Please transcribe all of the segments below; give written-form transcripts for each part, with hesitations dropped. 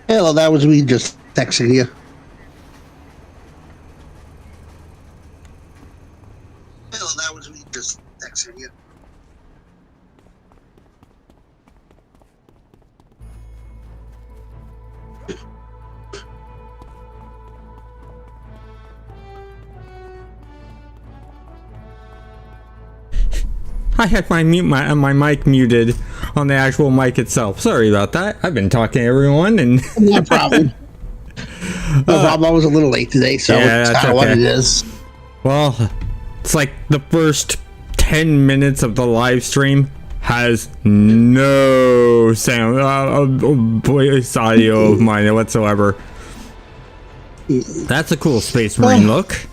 Hello, that was me just texting you. Hello, that was me just texting you. I had my mic muted on the actual mic itself. Sorry about that. I've been talking to everyone and No problem. No problem. I was a little late today, so yeah, it's kind of what it is. Well, it's like the first 10 minutes of the live stream has no sound, voice audio of mine whatsoever. That's a cool Space Marine look.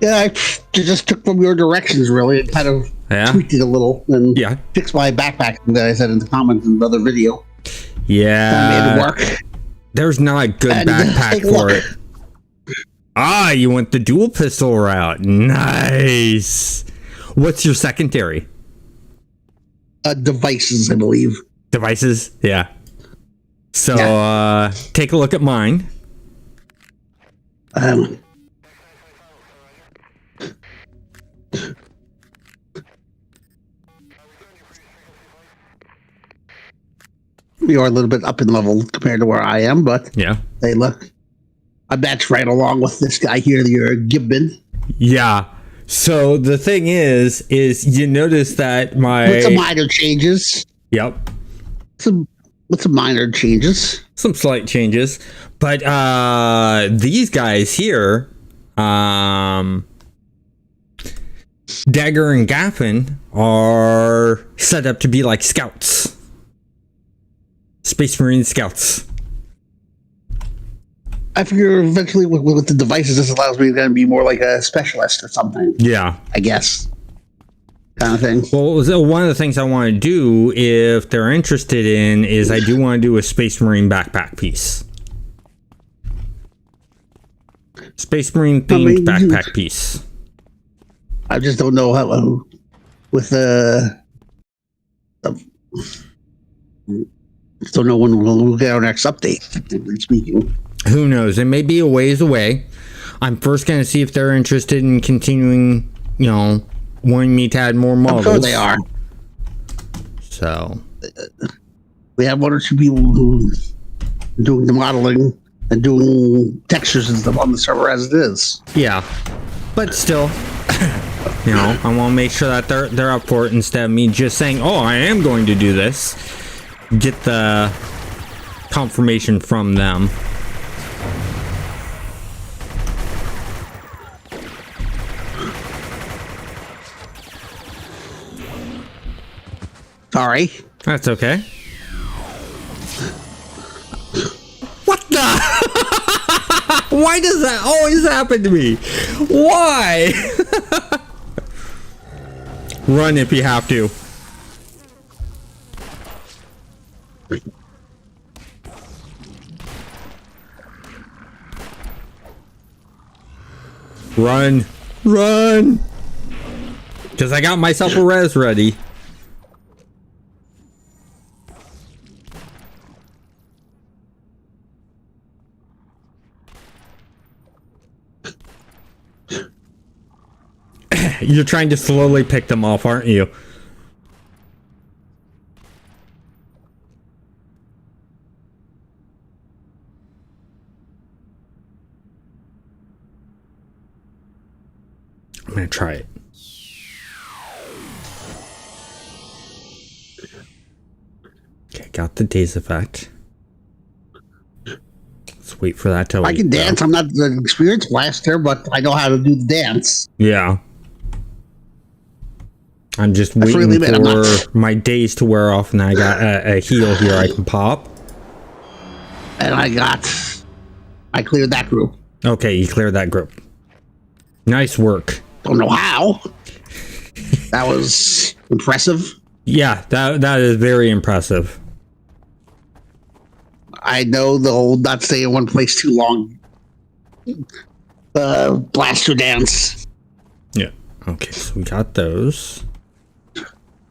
Yeah, I just took from your directions, really, and kind of tweaked it a little and fixed my backpack that I said in the comments in the other video. Yeah. Made it work. There's not a good backpack for it. Ah, you went the dual pistol route. Nice. What's your secondary? Devices, I believe. Devices? Yeah. So, take a look at mine. We are a little bit up in level compared to where I am, but hey, look, I match right along with this guy here, your Gibbon. Yeah. So the thing is you notice that with some minor changes. Yep. With some minor changes. Some slight changes, but these guys here, Dagger and Gaffin, are set up to be like scouts. Space Marine scouts. I figure eventually with the devices, this allows me to be more like a specialist or something. Yeah. I guess. Kind of thing. Well, one of the things I want to do, if they're interested in, is I do want to do a Space Marine backpack piece. Space Marine themed backpack piece. I just don't know how with don't know when we'll get our next update. Speaking, who knows? It may be a ways away. I'm first going to see if they're interested in continuing, wanting me to add more models. I'm sure they are. So we have one or two people who are doing the modeling and doing textures and stuff on the server as it is. Yeah, but still, I want to make sure that they're up for it instead of me just saying, "Oh, I am going to do this." Get the confirmation from them. Sorry. That's okay. What the? Why does that always happen to me? Why? Run if you have to. Run. Run. Because I got myself a res ready. You're trying to slowly pick them off, aren't you? I'm gonna try it. Okay, got the daze effect. Let's wait for that to. I can dance. I'm not an experienced blaster, but I know how to do the dance. Yeah. I'm just waiting for my days to wear off, and I got a heal here I can pop. And I cleared that group. Okay, you cleared that group. Nice work. Don't know how. That was impressive. Yeah, that is very impressive. I know the old not stay in one place too long. Blaster dance. Yeah. Okay, so we got those.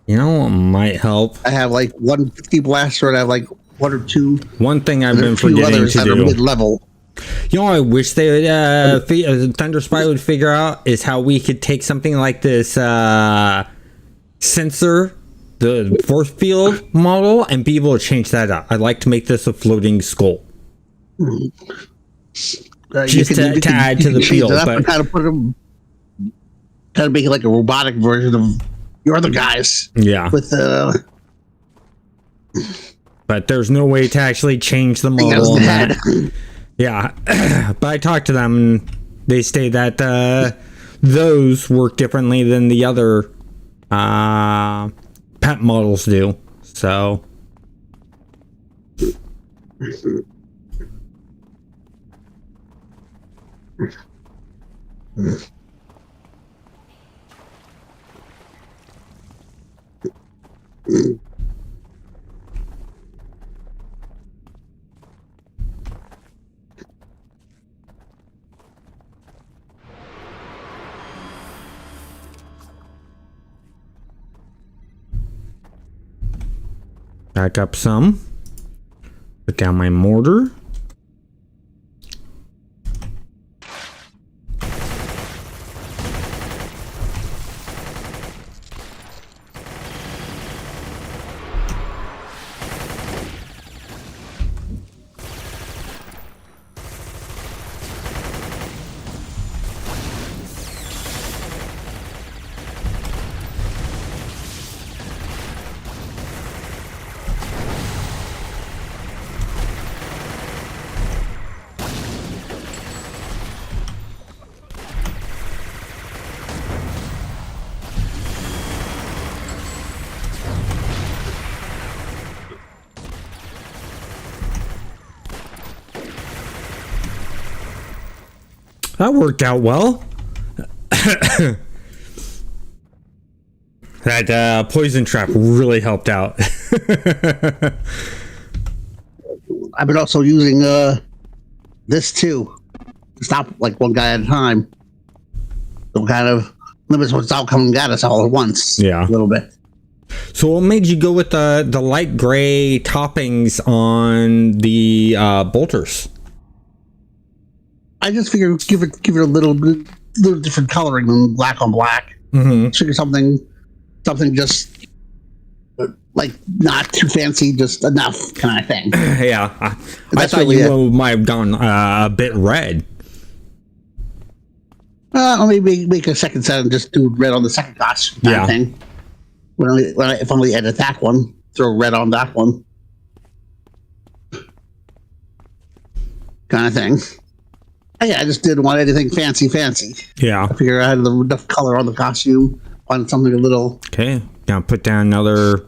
You know what might help? I have like 150 blaster and I have like one or two. One thing I've been forgetting to do. Mid-level. You know, I wish they would, Thunder Spy would figure out is how we could take something like this sensor, the force field model, and be able to change that up. I'd like to make this a floating skull. Just to add to the field. But kind of make it like a robotic version of your other guys. Yeah. With but there's no way to actually change the model on that. Yeah, but I talked to them and they say that those work differently than the other pet models do. So back up some. Put down my mortar. That worked out well. That poison trap really helped out. I've been also using this too. Stop like one guy at a time. So kind of limits what's out coming at us all at once. Yeah. A little bit. So what made you go with the light gray toppings on the bolters? I just figured give it a little different coloring than black on black. Mm-hmm. Figure something just like not too fancy, just enough kind of thing. Yeah, I thought really you might have gone a bit red. Let me make a second set and just do red on the second costume kind of thing. If only edit that one, throw red on that one, kind of thing. Yeah, I just didn't want anything fancy. Yeah. I figured I had enough color on the costume. Wanted something a little... Okay, now put down another...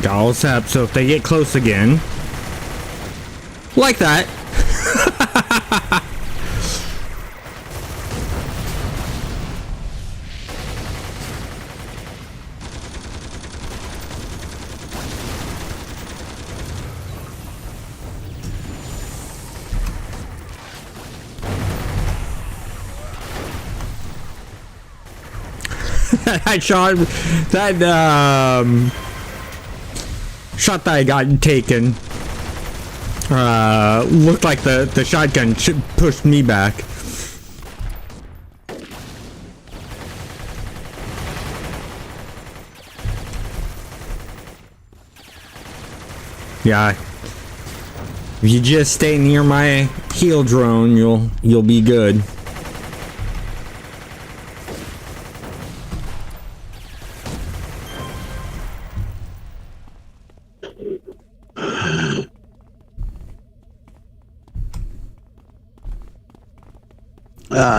Got all set up, so if they get close again... Like that. That shot that I got taken looked like the shotgun pushed me back. Yeah, if you just stay near my heal drone, you'll be good.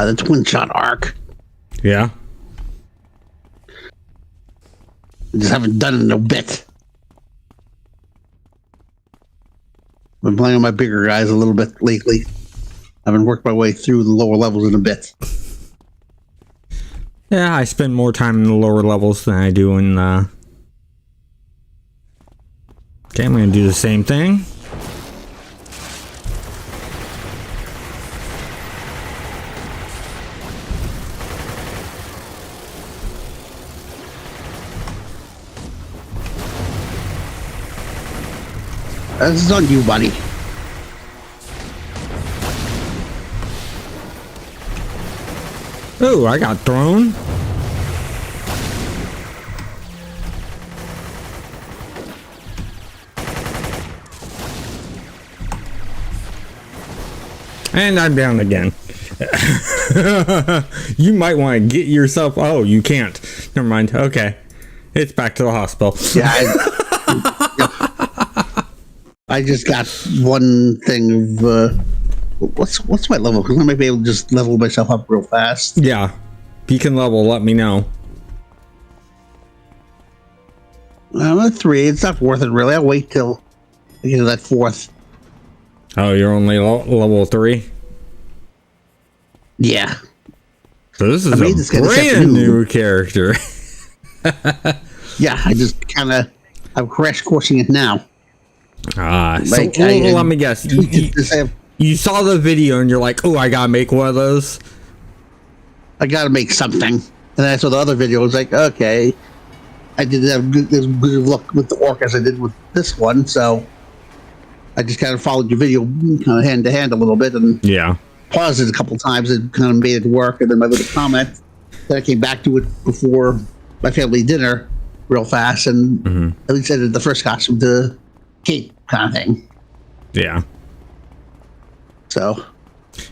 The twin shot arc. Yeah. I just haven't done it in a bit. I've been playing with my bigger guys a little bit lately. I haven't worked my way through the lower levels in a bit. Yeah, I spend more time in the lower levels than I do in Okay, I'm gonna do the same thing. This is on you, buddy. Ooh, I got thrown. And I'm down again. You might want to get yourself... Oh, you can't. Never mind. Okay. It's back to the hospital. Yeah, I just got one thing of... what's my level? Because I might be able to just level myself up real fast. Yeah. If you can level, let me know. I'm at 3. It's not worth it, really. I'll wait till I get to that 4th. Oh, you're only level 3? Yeah. So this is a brand new character. Yeah, I just kind of... I'm crash coursing it now. Like, so let me guess. You saw the video and you're like, oh, I gotta make one of those. I gotta make something. And then I saw the other video. I was like, okay. I didn't have as good of luck with the orc as I did with this one, so I just kind of followed your video kind of hand to hand a little bit and paused it a couple times and kind of made it work. And then my little comment, then I came back to it before my family dinner real fast, and at least I did the first costume to Kate kind of thing. Yeah. So.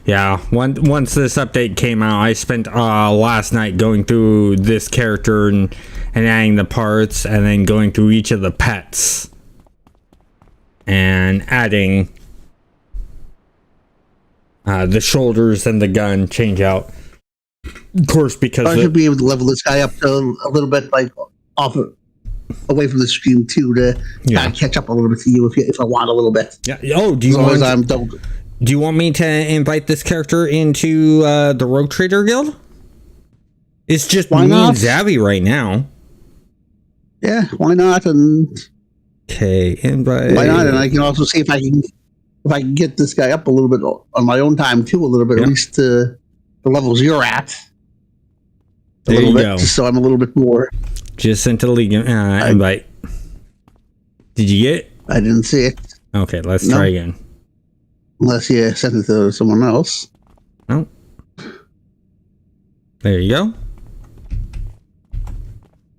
Yeah, once this update came out, I spent last night going through this character and adding the parts, and then going through each of the pets and adding the shoulders and the gun change out. Of course, because I should be able to level this guy up to a little bit, like away from the stream too, to kind of catch up a little bit to you if I want a little bit. Yeah. Oh, do you want me to invite this character into the Rogue Trader Guild? It's just me and Zabby right now. Yeah, why not? And okay, invite. Why not? And I can also see if I can get this guy up a little bit on my own time too, a little bit, at least to the levels you're at. There you go. Just so I'm a little bit more. Just sent to the league invite. Did you get it? I didn't see it. Okay, let's try again. Unless you sent it to someone else. No. There you go.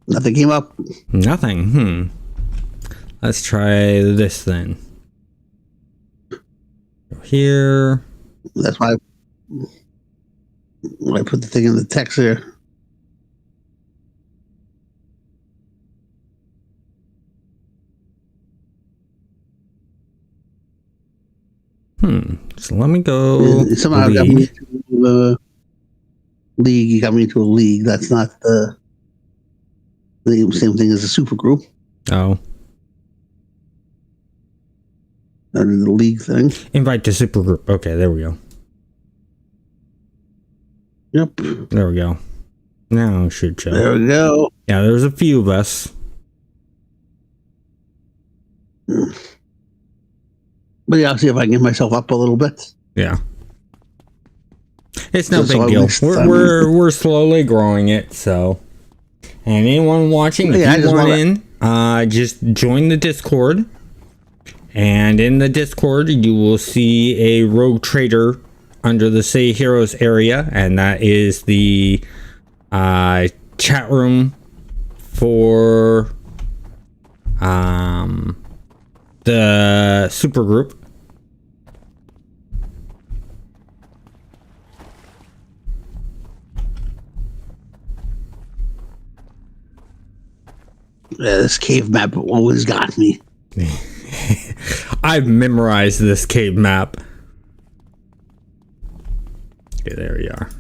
Nothing came up. Nothing. Let's try this then. Go here. That's why I put the thing in the text here. So let me go. Somehow got me into a league. You got me into a league. That's not the same thing as a super group. Oh. The league thing. Invite to super group. Okay, there we go. Yep. There we go. Now should show. There we go. Yeah, there's a few of us. But yeah, I'll see if I can get myself up a little bit. Yeah. It's no big deal. We're slowly growing it, so. And anyone watching, if you want in, just join the Discord. And in the Discord, you will see a Rogue Trader under the Say Heroes area, and that is the chat room for the super group. Yeah, this cave map always got me. I've memorized this cave map. Okay, there we are.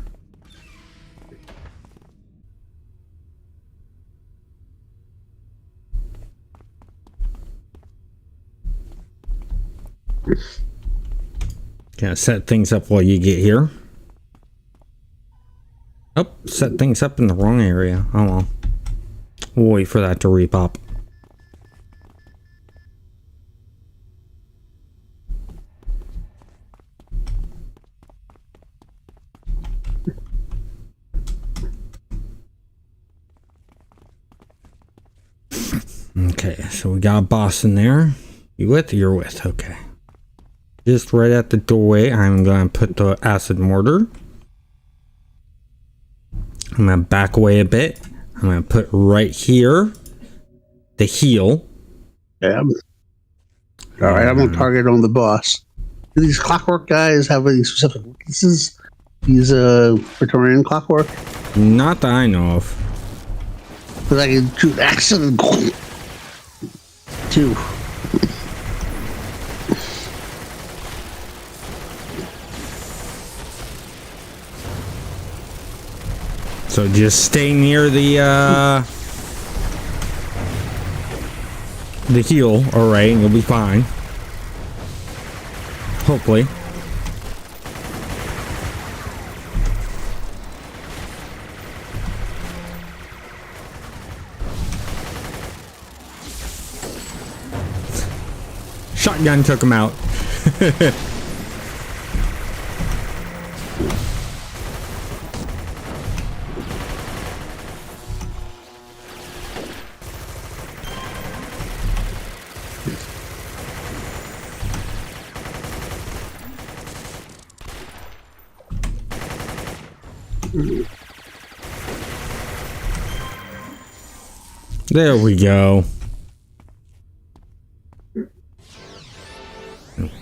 Gonna set things up while you get here. Oh, set things up in the wrong area. Oh well. We'll wait for that to repop. Okay, so we got a boss in there. You with? You're with. Okay. Just right at the doorway, I'm going to put the acid mortar. I'm going to back away a bit. I'm going to put right here the heal. Yeah. All right, I'm going to target on the boss. Do these clockwork guys have any specific weaknesses? These Praetorian clockwork? Not that I know of. Because I can shoot acid too. So just stay near the heal, alright, and you'll be fine. Hopefully. Shotgun took him out. There we go.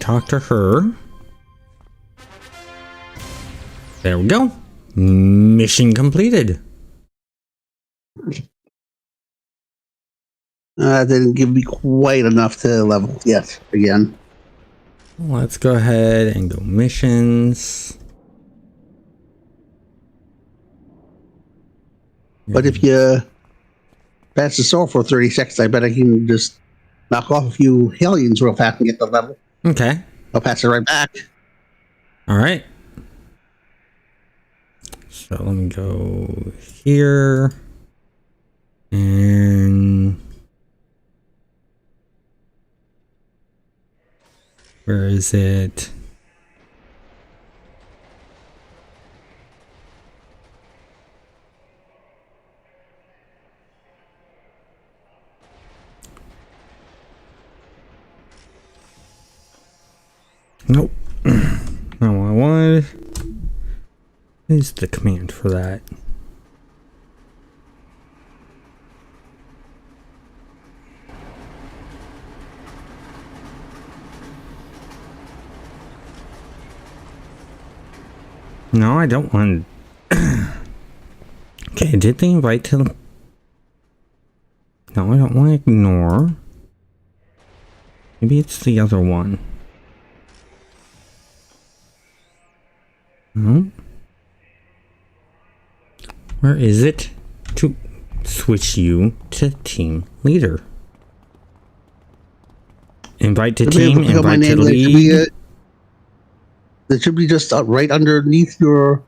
Talk to her. There we go. Mission completed. Didn't give me quite enough to level yet again. Let's go ahead and go missions. But if you pass the sword for 30 seconds, I bet I can just knock off a few hellions real fast and get the level. Okay. I'll pass it right back. All right. So let me go here. And where is it? Nope. Not what I wanted. What is the command for that? No, I don't want. Okay, did they invite to them? No, I don't want to ignore. Maybe it's the other one. No. Where is it? To switch you to team leader. Invite to team, invite to lead. It should be just right underneath the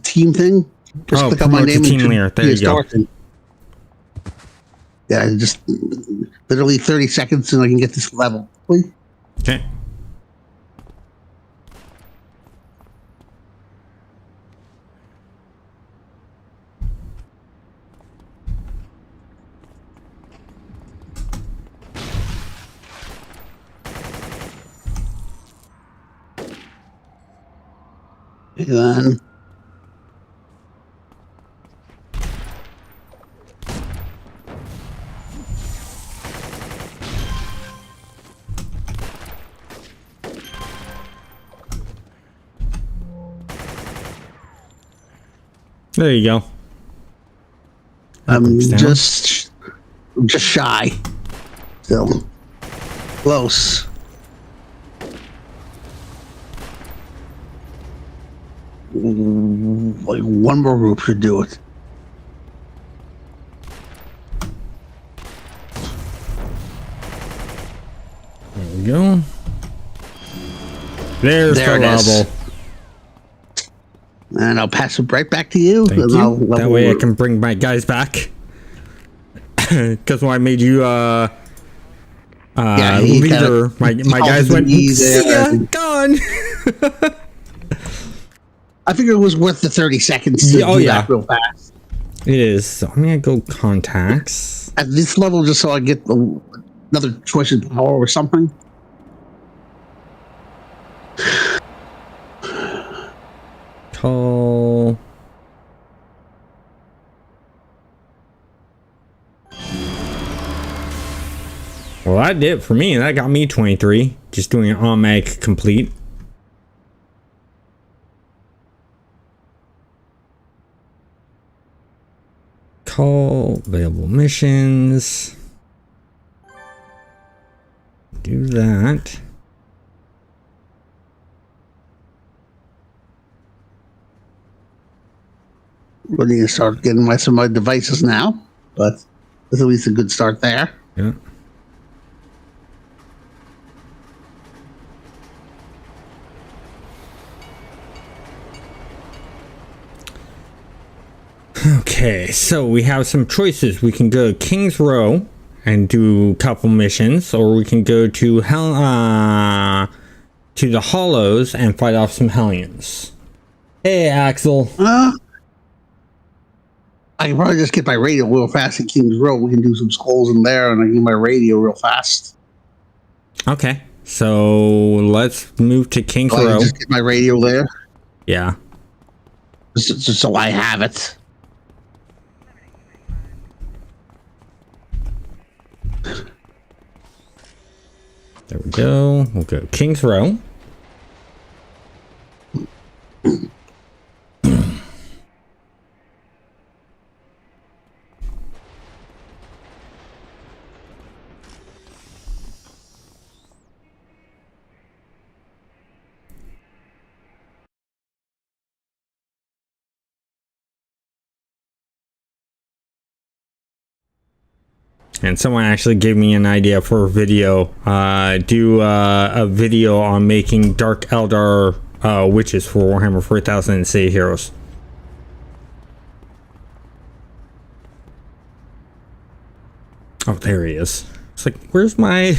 team thing. Just click on my name to team leader. There you go. Yeah, just literally 30 seconds and I can get this level. Please. Okay. And then there you go. I'm just shy. Still close. Like one more group should do it. There we go. There's There the it is. level. And I'll pass it right back to you. Thank and you. I'll That way I can bring my guys back. Because when I made you Yeah, leader, my guys went, see ya, gone. I figured it was worth the 30 seconds to Oh, do yeah. that real fast. It is. So I'm going to go contacts. at this level just so I get another choice in power or something. Call. Well, that did it for me. That got me 23. Just doing an automatic complete. Call available missions. Do that. We need to start getting some of my devices now, but that's at least a good start there. Yeah. Okay, so we have some choices. We can go to King's Row and do a couple missions, or we can go to the Hollows and fight off some Hellions. Hey, Axel. I can probably just get my radio real fast at King's Row. We can do some skulls in there, and I can get my radio real fast. Okay, so let's move to King's So I Row. can just get my radio there, Yeah. just so I have it. There we go. We'll go King's Row. And someone actually gave me an idea for a video. Do a video on making Dark Eldar witches for Warhammer 4000 and City Heroes. Oh, there he is. It's like, where's my...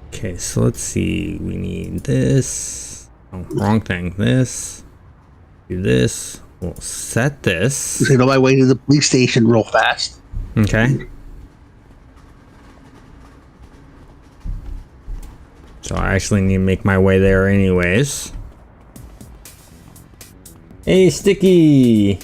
Okay, so let's see. We need this. Oh, wrong thing. This. Do this. We'll set this. So, my way to the police station real fast. Okay. So I actually need to make my way there anyways. Hey, Sticky!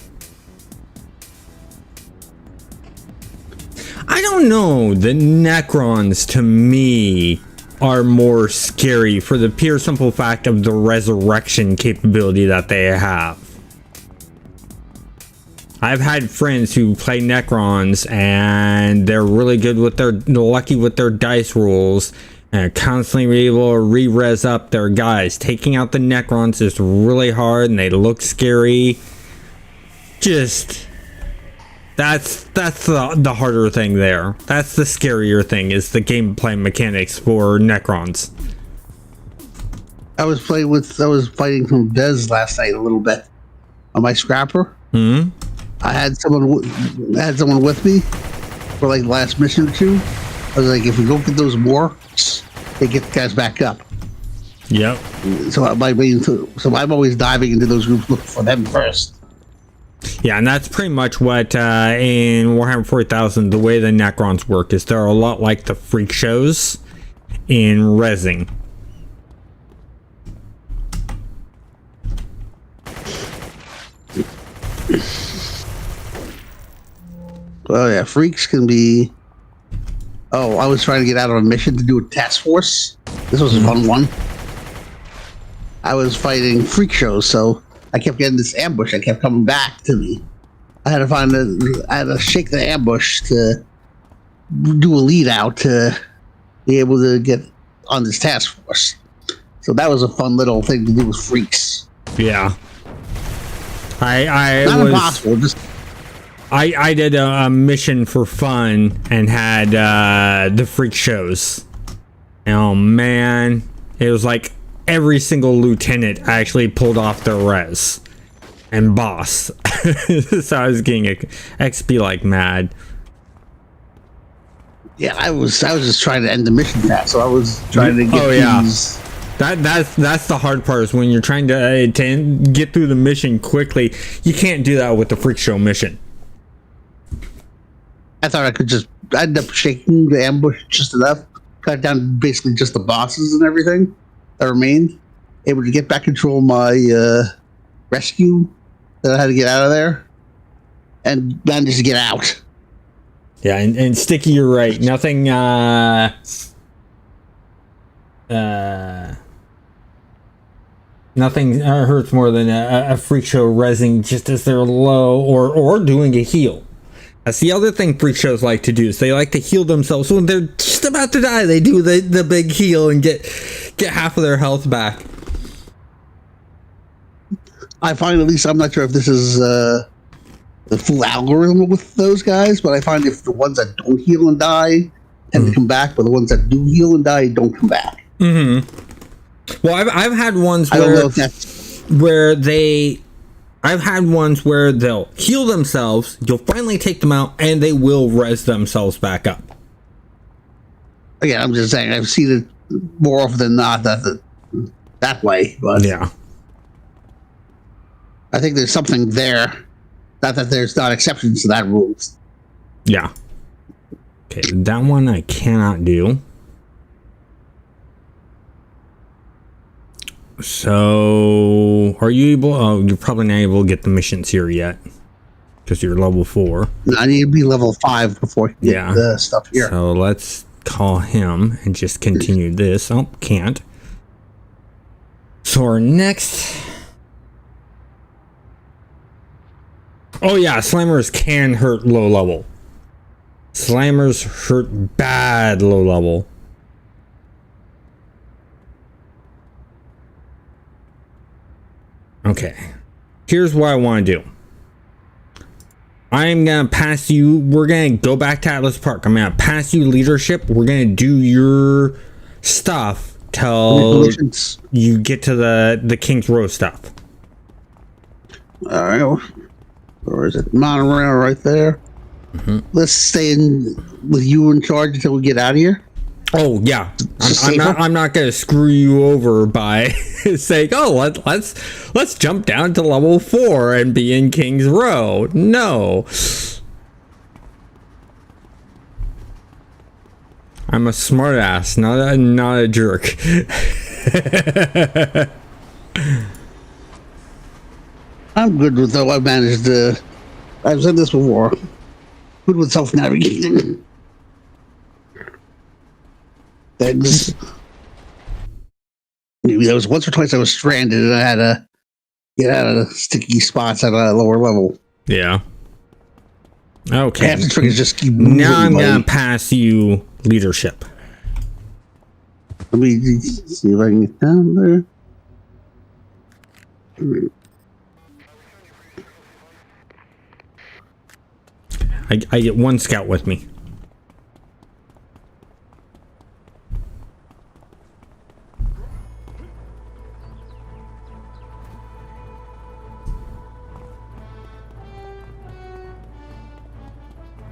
I don't know. The Necrons, to me, are more scary for the pure simple fact of the resurrection capability that they have. I've had friends who play Necrons and they're really good with they're lucky with their dice rolls and are constantly able to re-res up their guys. Taking out the Necrons is really hard and they look scary. Just that's the harder thing there. That's the scarier thing, is the gameplay mechanics for Necrons. I was fighting some Dez last night a little bit on my scrapper. Hmm. I had someone with me for like the last mission or two. I was like, if we go get those morphs, they get the guys back up. Yep. So I'm always diving into those groups looking for them first. Yeah, and that's pretty much what in Warhammer 4000, the way the Necrons work is they're a lot like the freak shows in rezzing. Oh yeah, freaks can be. Oh, I was trying to get out of a mission to do a task force. This was a fun one. I was fighting freak shows, so I kept getting this ambush. I kept coming back to me. I had to shake the ambush to do a lead out to be able to get on this task force. So that was a fun little thing to do with freaks. Yeah. I Not was impossible, just. I did a mission for fun and had the freak shows. Oh man, it was like every single lieutenant actually pulled off their res and boss. So I was getting XP like mad. Yeah, I was just trying to end the mission task, so I was trying to get these. That's the hard part, is when you're trying to get through the mission quickly. You can't do that with the freak show mission. I thought I ended up shaking the ambush just enough, cut down basically just the bosses and everything that remained, able to get back control of my rescue that I had to get out of there, and managed to get out. Yeah, and Sticky, you're right. Nothing nothing hurts more than a freak show rezzing just as they're low or doing a heal. That's the other thing freak shows like to do, is they like to heal themselves. So when they're just about to die, they do the big heal and get half of their health back. I find, at least, I'm not sure if this is the full algorithm with those guys, but I find if the ones that don't heal and die tend to come back, but the ones that do heal and die don't come back. Well, I've had ones I don't know if that's... I've had ones where they'll heal themselves, you'll finally take them out, and they will res themselves back up. Again, I'm just saying, I've seen it more often than not that way, but yeah. I think there's something there. Not that there's not exceptions to that rule. Yeah. Okay, that one I cannot do. So, are you able... Oh, you're probably not able to get the missions here yet, because you're level 4. No, I need to be level 5 before I can get the stuff here. So, let's call him and just continue this. Oh, can't. So, our next... Oh, yeah, slammers can hurt low level. Slammers hurt bad low level. Okay, here's what I want to do. I'm going to pass you, we're going to go back to Atlas Park. I'm going to pass you leadership. We're going to do your stuff till you get to the King's Row stuff. All right, or is it monorail right there? Let's stay with you in charge until we get out of here. Oh yeah, I'm not gonna screw you over by saying, oh, let's jump down to level 4 and be in King's Row. No, I'm a smart ass, not a jerk. I'm good with though. I managed to. I've said this before. Good with self-navigating. Things. Maybe there was once or twice I was stranded and I had to get out of the sticky spots at a lower level. Yeah. Okay. Half the trick is just keep moving. Now I'm gonna pass you leadership. Let me see if I can get down there. I get one scout with me.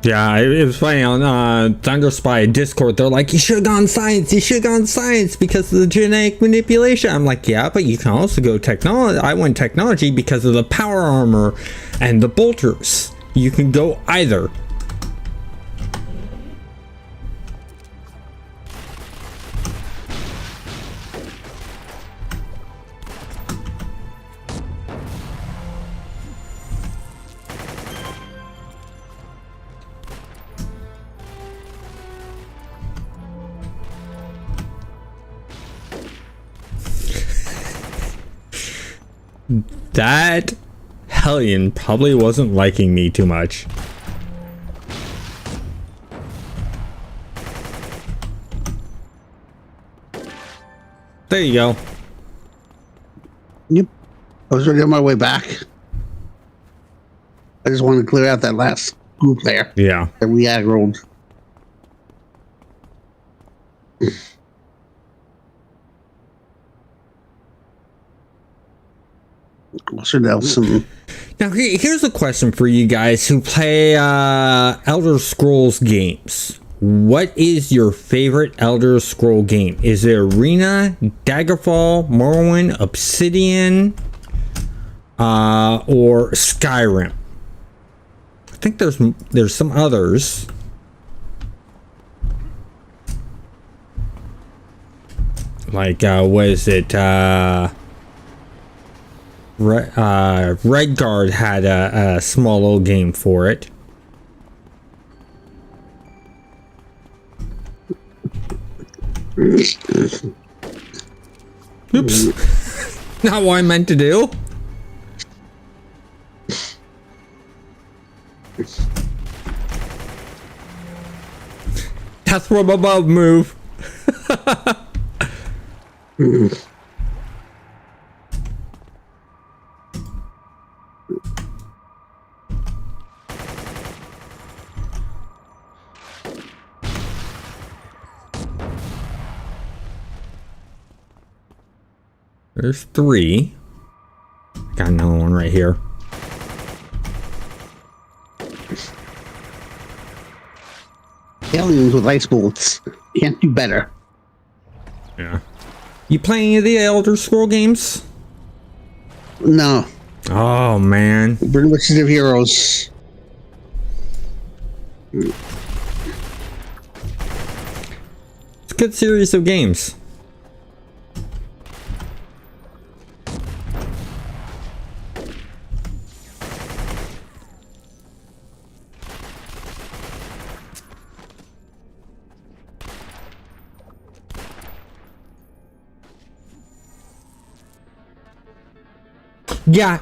Yeah, it was funny on Thunder Spy Discord. They're like, you should have gone science. You should have gone science because of the genetic manipulation. I'm like, yeah, but you can also go technology. I went technology because of the power armor and the bolters. You can go either. That hellion probably wasn't liking me too much. There you go. Yep. I was already on my way back. I just wanted to clear out that last group there. Yeah. That we aggroed. Now here's a question for you guys who play Elder Scrolls games. What is your favorite Elder Scroll game? Is it Arena, Daggerfall, Morrowind, Obsidian, or Skyrim? I think there's some others. Like, what is it? Red Guard had a small little game for it. Oops. Not what I meant to do. That's from above move. There's 3. Got another one right here. Aliens with ice bullets. Can't do better. Yeah. You play any of the Elder Scroll games? No. Oh, man. Bring Witches of Heroes. It's a good series of games. Yeah,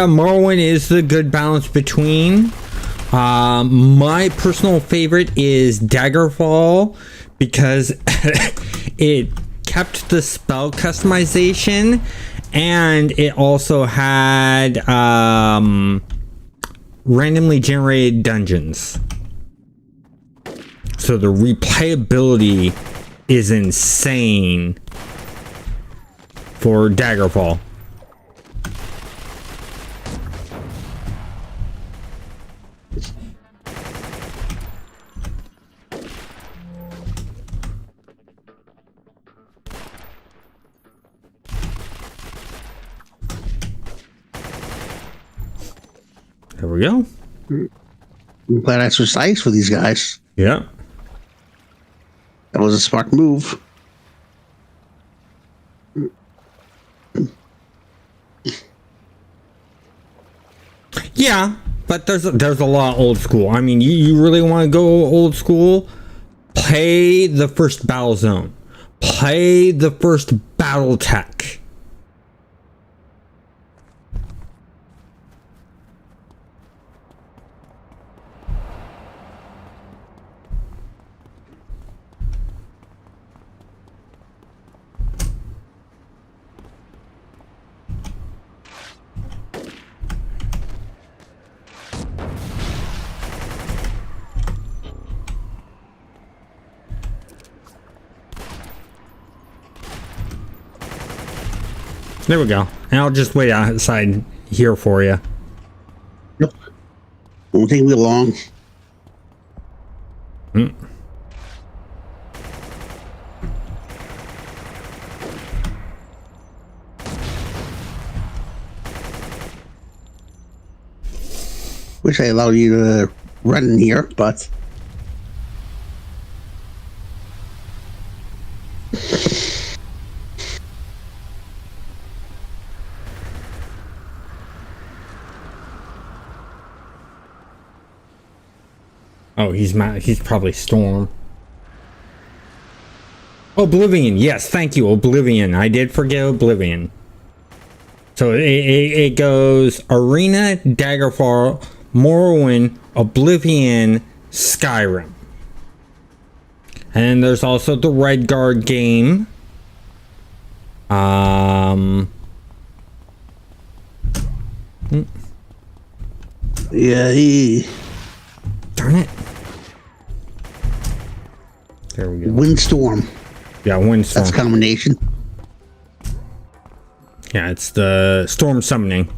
Morrowind is the good balance between. My personal favorite is Daggerfall because it kept the spell customization and it also had randomly generated dungeons. So the replayability is insane for Daggerfall. There we go. I'm glad I switched ice for these guys. Yeah. That was a smart move. Yeah, but there's a lot old school. I mean, you really want to go old school? Play the first battle zone. Play the first battle tech. There we go. And I'll just wait outside here for you. Yep. Won't take me long. Wish I allowed you to run in here, but Oh, he's mad. He's probably Storm. Oblivion. Yes, thank you, Oblivion. I did forget Oblivion. So it goes Arena, Daggerfall, Morrowind, Oblivion, Skyrim. And there's also the Red Guard game. yeah, Darn it. There we go. Windstorm. Yeah, Windstorm. That's a combination. Yeah, it's the Storm Summoning.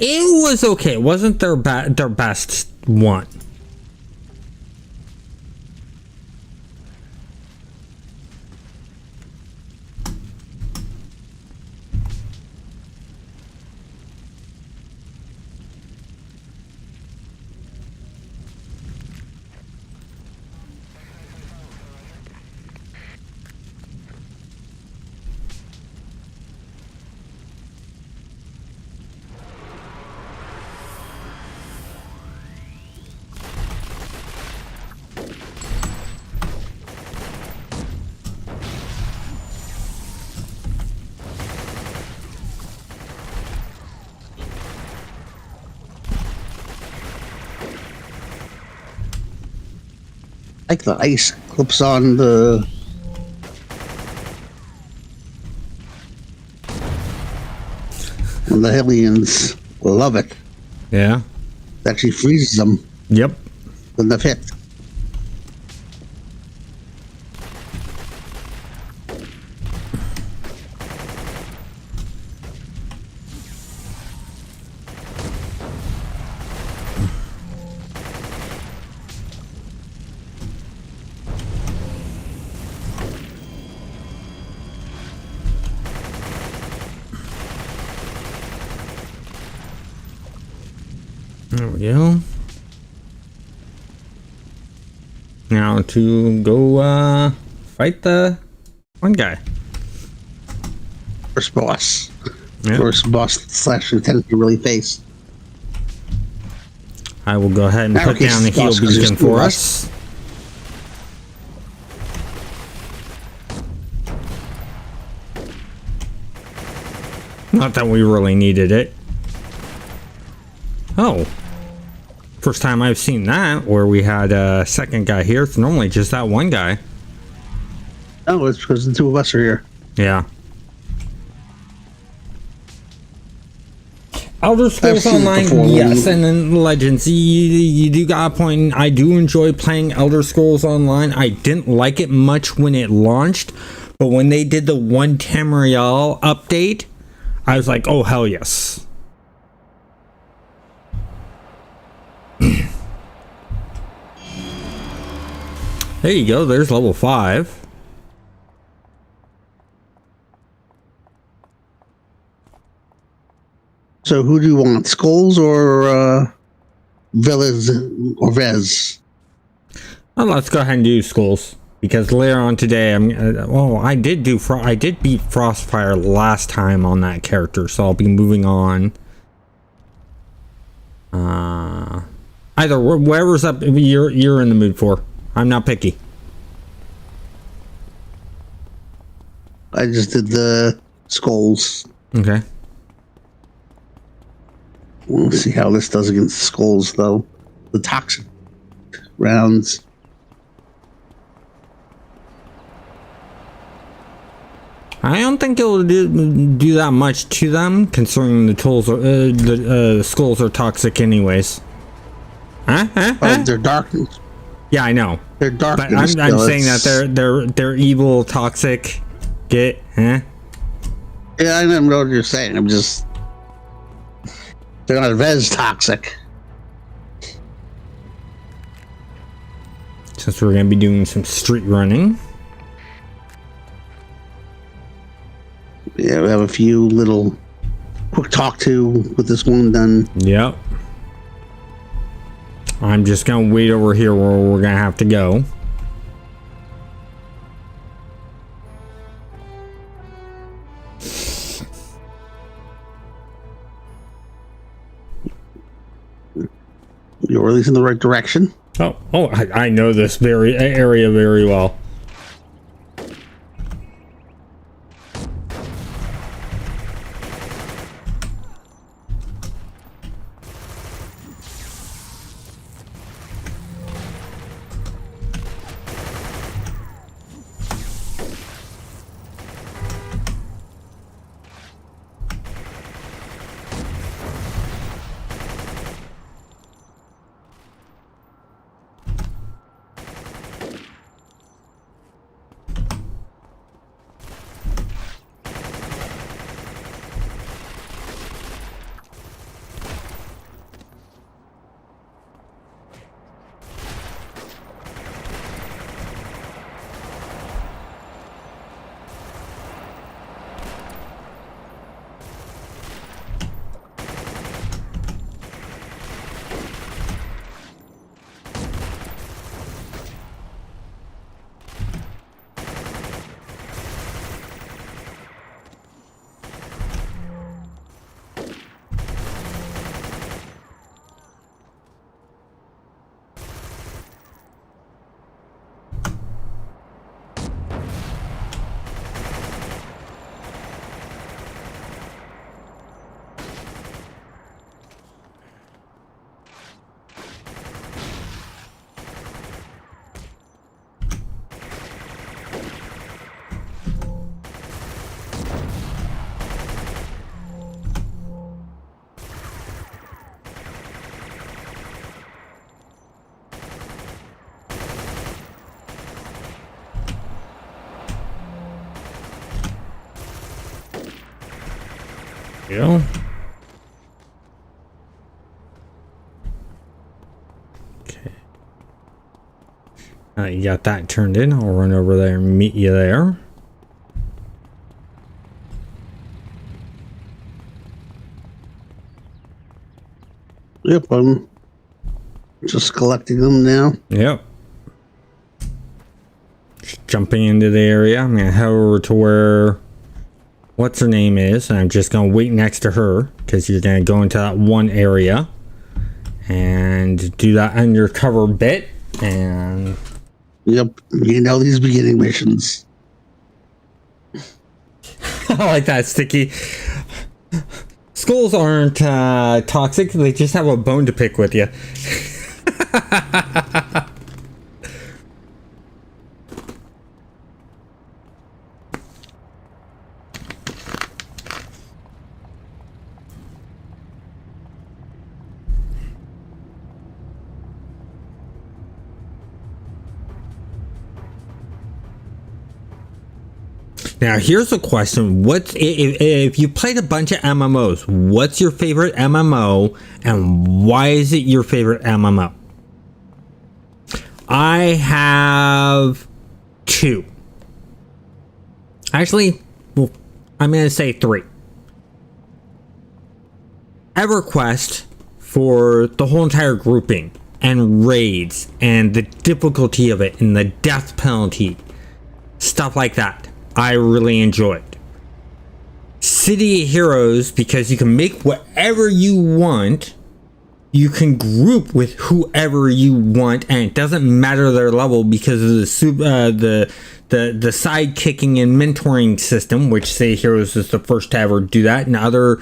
It was okay. It wasn't their best one. Like the ice clips on the. And the aliens love it. Yeah. It actually freezes them Yep. when they're hit. There we go. Now to go fight the one guy. First boss. Yep. First boss / lieutenant you really face. I will go ahead and put Okay, down the heal boss, 'cause beacon there's two for of us. Not that we really needed it. Oh. First time I've seen that, where we had a second guy here. It's normally just that one guy. Oh, it's because the two of us are here. Yeah. Elder Scrolls seen it Online, before. yes, and then Legends. You do got a point. I do enjoy playing Elder Scrolls Online. I didn't like it much when it launched, but when they did the One Tamriel update, I was like, oh, hell yes. There you go. There's level 5. So who do you want, Skulls or Villas or Vez? Well, let's go ahead and do Skulls, because later on today I did beat Frostfire last time on that character, so I'll be moving on. Either wherever's up you're in the mood for. I'm not picky. I just did the Skulls. Okay. We'll see how this does against the Skulls, though. The toxic rounds. I don't think it'll do that much to them, considering the tools are the skulls are toxic anyways. They're dark. Yeah, I know. They're dark. But I'm saying that they're evil, toxic. Get, huh? Yeah, I know what you're saying. I'm just. They're not Vez toxic. Since we're gonna be doing some street running. Yeah, we have a few little quick talk to with this one done. Yep. I'm just gonna wait over here where we're gonna have to go. You're at least in the right direction. Oh, I know this area very well. go. Okay. You got that turned in. I'll run over there and meet you there. Yep, I'm just collecting them now. Yep. Just jumping into the area. I'm gonna head over to where what's her name is, and I'm just gonna wait next to her because you're gonna go into that one area and do that undercover bit. And yep, you know these beginning missions. I like that, Sticky. Skulls aren't toxic, they just have a bone to pick with you. Now, here's a question. What's if you played a bunch of MMOs, what's your favorite MMO and why is it your favorite MMO? I have two. Actually, well, I'm going to say three. EverQuest for the whole entire grouping and raids and the difficulty of it and the death penalty, stuff like that. I really enjoyed. City of Heroes because you can make whatever you want. You can group with whoever you want, and it doesn't matter their level because of the side kicking and mentoring system, which City of Heroes is the first to ever do that, and other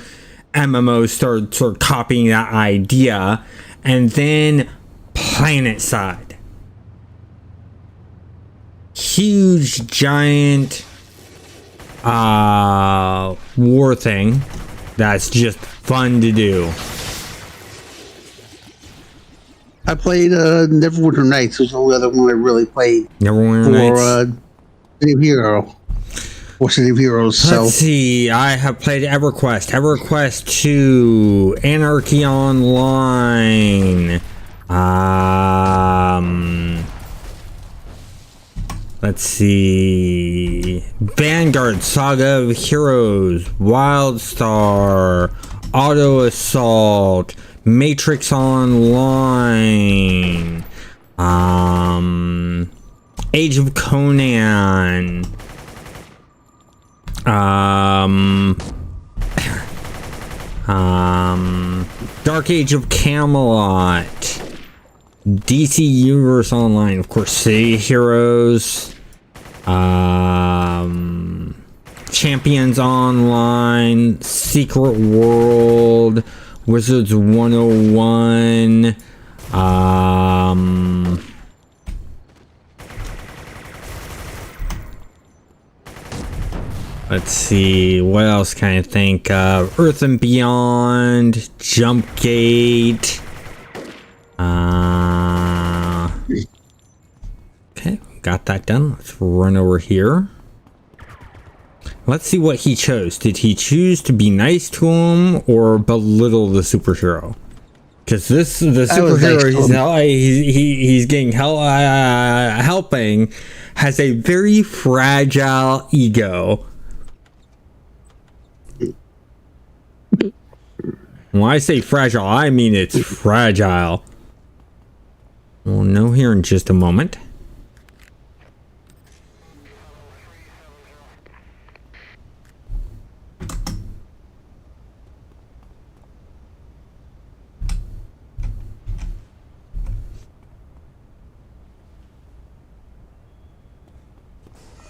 MMOs started sort of copying that idea. And then Planet Side, huge giant war thing that's just fun to do. I played Neverwinter Nights, was the only other one I really played. Neverwinter Nights. City of Hero. Or City of Heroes. Let's see. I have played EverQuest. EverQuest 2. Anarchy Online. Let's see. Vanguard, Saga of Heroes, Wildstar, Auto Assault, Matrix Online, Age of Conan, Dark Age of Camelot, DC Universe Online, of course, City Heroes, Champions Online, Secret World, Wizards 101, let's see, what else can I think of? Earth and Beyond, Jumpgate. Okay, got that done. Let's run over here. Let's see what he chose. Did he choose to be nice to him or belittle the superhero? Because the superhero he's getting helping has a very fragile ego. When I say fragile, I mean it's fragile. We'll know here in just a moment.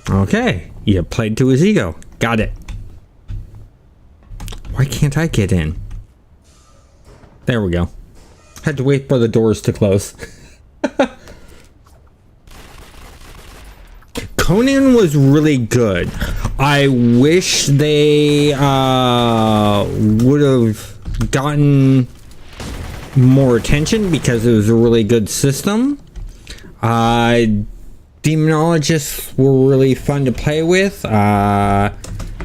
Okay, you played to his ego. Got it. Why can't I get in? There we go. Had to wait for the doors to close. Conan was really good. I wish they would have gotten more attention because it was a really good system. Demonologists were really fun to play with.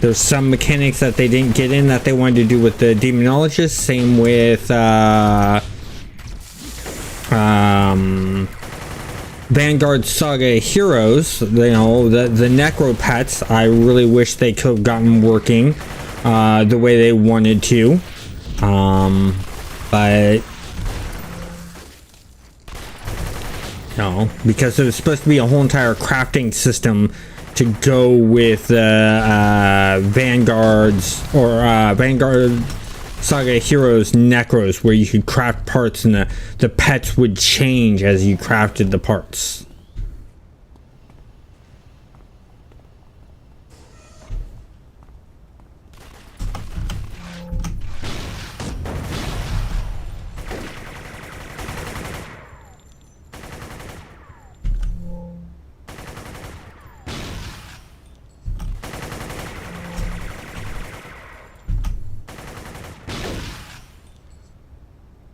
There's some mechanics that they didn't get in that they wanted to do with the demonologist. Same with Vanguard Saga Heroes. You know, the necro pets, I really wish they could have gotten working the way they wanted to. But you know, because there was supposed to be a whole entire crafting system to go with Vanguard's or Vanguard Saga Heroes Necros, where you could craft parts and the pets would change as you crafted the parts.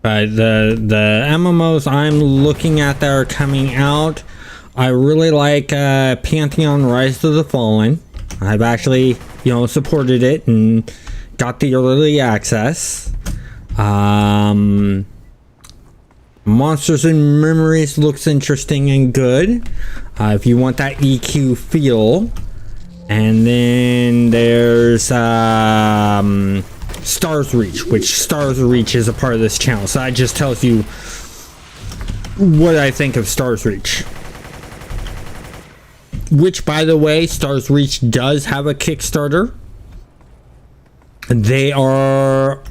But the MMOs I'm looking at that are coming out, I really like Pantheon Rise to the Fallen. I've actually, you know, supported it and got the early access. Monsters and Memories looks interesting and good if you want that EQ feel. And then there's Stars Reach, which Stars Reach is a part of this channel, so that just tells you what I think of Stars Reach. Which, by the way, Stars Reach does have a Kickstarter. They are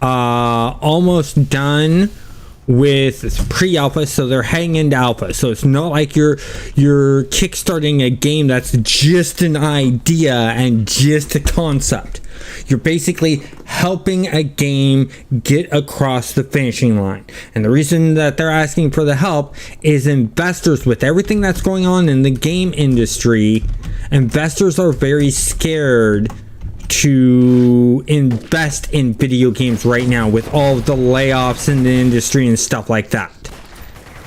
almost done with pre-alpha, so they're heading into alpha. So it's not like you're kickstarting a game that's just an idea and just a concept. You're basically helping a game get across the finishing line. And the reason that they're asking for the help is investors, with everything that's going on in the game industry, investors are very scared to invest in video games right now with all of the layoffs in the industry and stuff like that.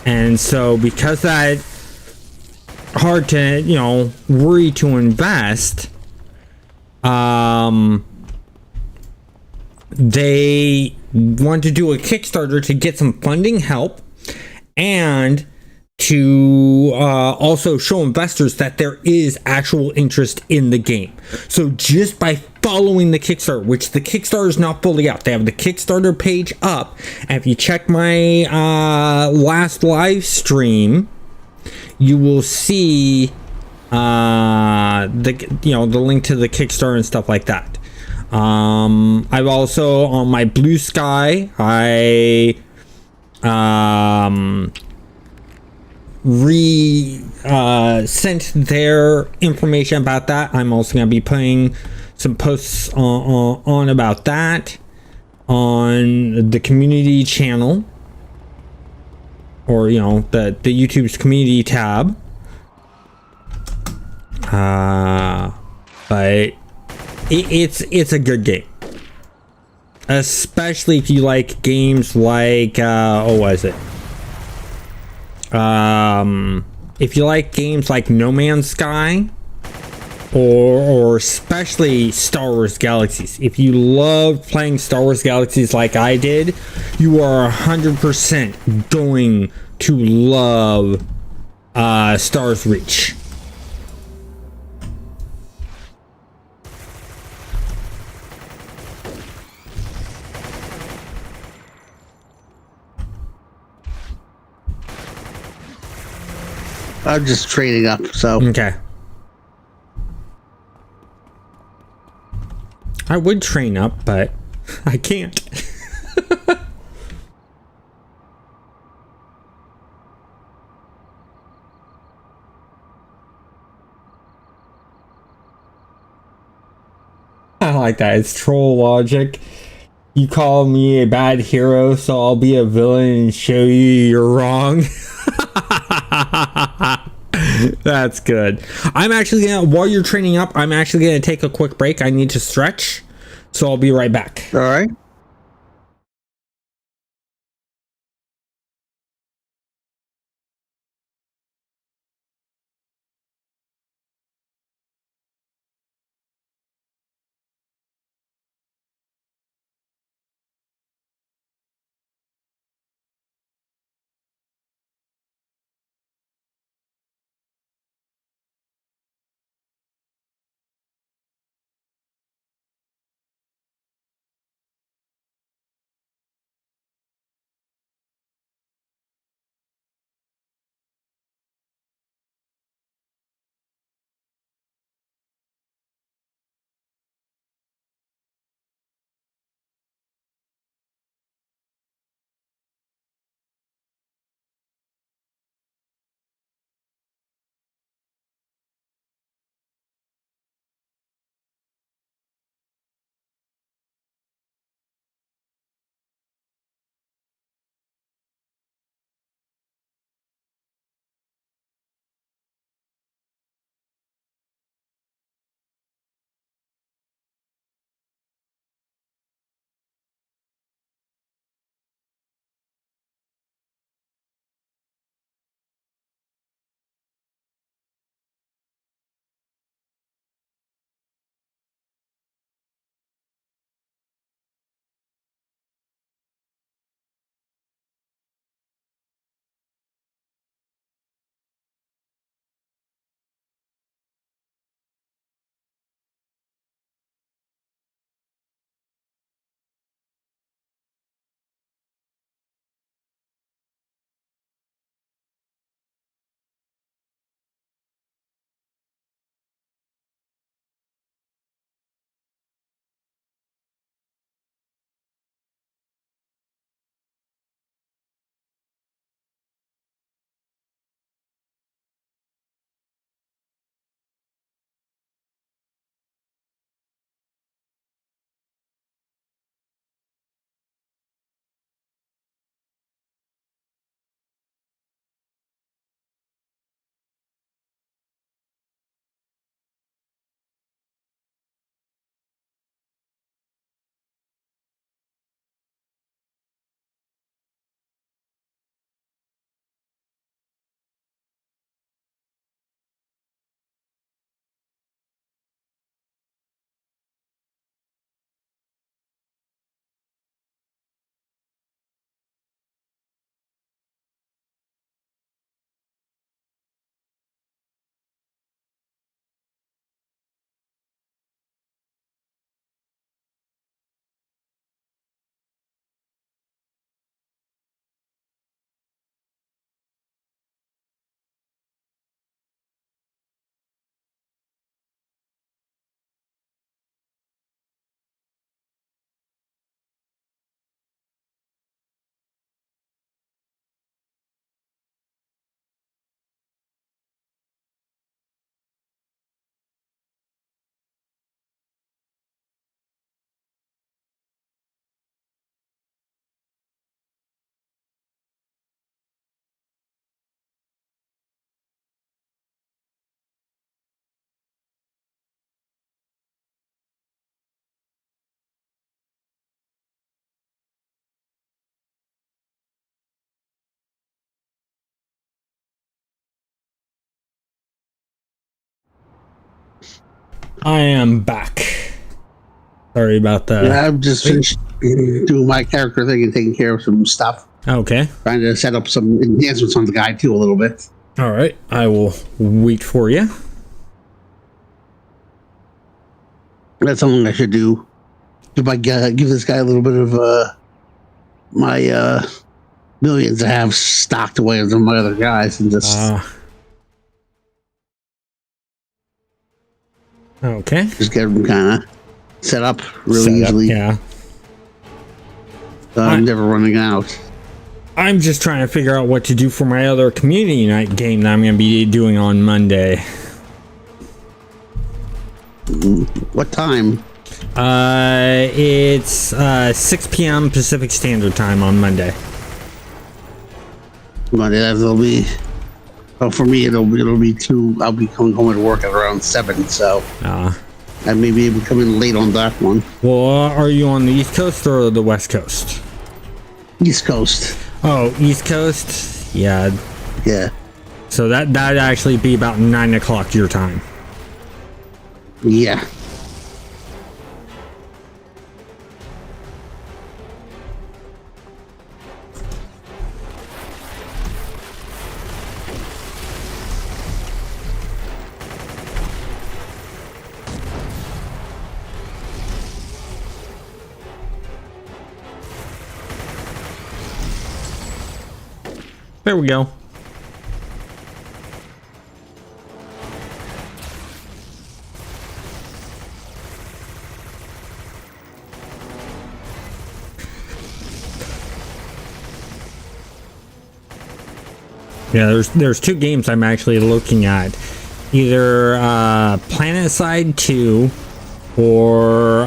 And so because that hard to, you know, worry to invest, they want to do a Kickstarter to get some funding help and to also show investors that there is actual interest in the game. So just by following the Kickstarter, which the Kickstarter is not fully out, they have the Kickstarter page up, and if you check my last live stream, you will see the link to the Kickstarter and stuff like that. I've also, on my Blue Sky, I sent their information about that. I'm also going to be putting some posts on about that on the community channel, or you know, the YouTube's community tab. But it's a good game, especially if you like games like what is it? If you like games like No Man's Sky, or especially Star Wars Galaxies. If you love playing Star Wars Galaxies like I did, you are 100% going to love Stars Reach. I'm just trading up, so. Okay. I would train up, but I can't. I like that. It's troll logic. You call me a bad hero, so I'll be a villain and show you you're wrong. That's good. I'm actually gonna, while you're training up, I'm actually gonna take a quick break. I need to stretch, so I'll be right back. All right. I am back. Sorry about that. Yeah, I've just finished doing my character thing and taking care of some stuff. Okay. Trying to set up some enhancements on the guy too a little bit. All right. I will wait for you. That's something I should do. Give this guy a little bit of my millions I have stocked away with my other guys and just okay. Just get them kind of set up really easily. Yeah. I'm never running out. I'm just trying to figure out what to do for my other community night game that I'm going to be doing on Monday. What time? It's 6 p.m. Pacific Standard Time on Monday. Monday, that'll be. Well, for me, it'll be 2. I'll be coming home at work at around 7, so I may be able to come in late on that one. Well, are you on the East Coast or the West Coast? East Coast. Oh, East Coast. Yeah. Yeah. So that'd actually be about 9 o'clock your time. Yeah. There we go. Yeah, there's 2 games I'm actually looking at. Either PlanetSide 2 or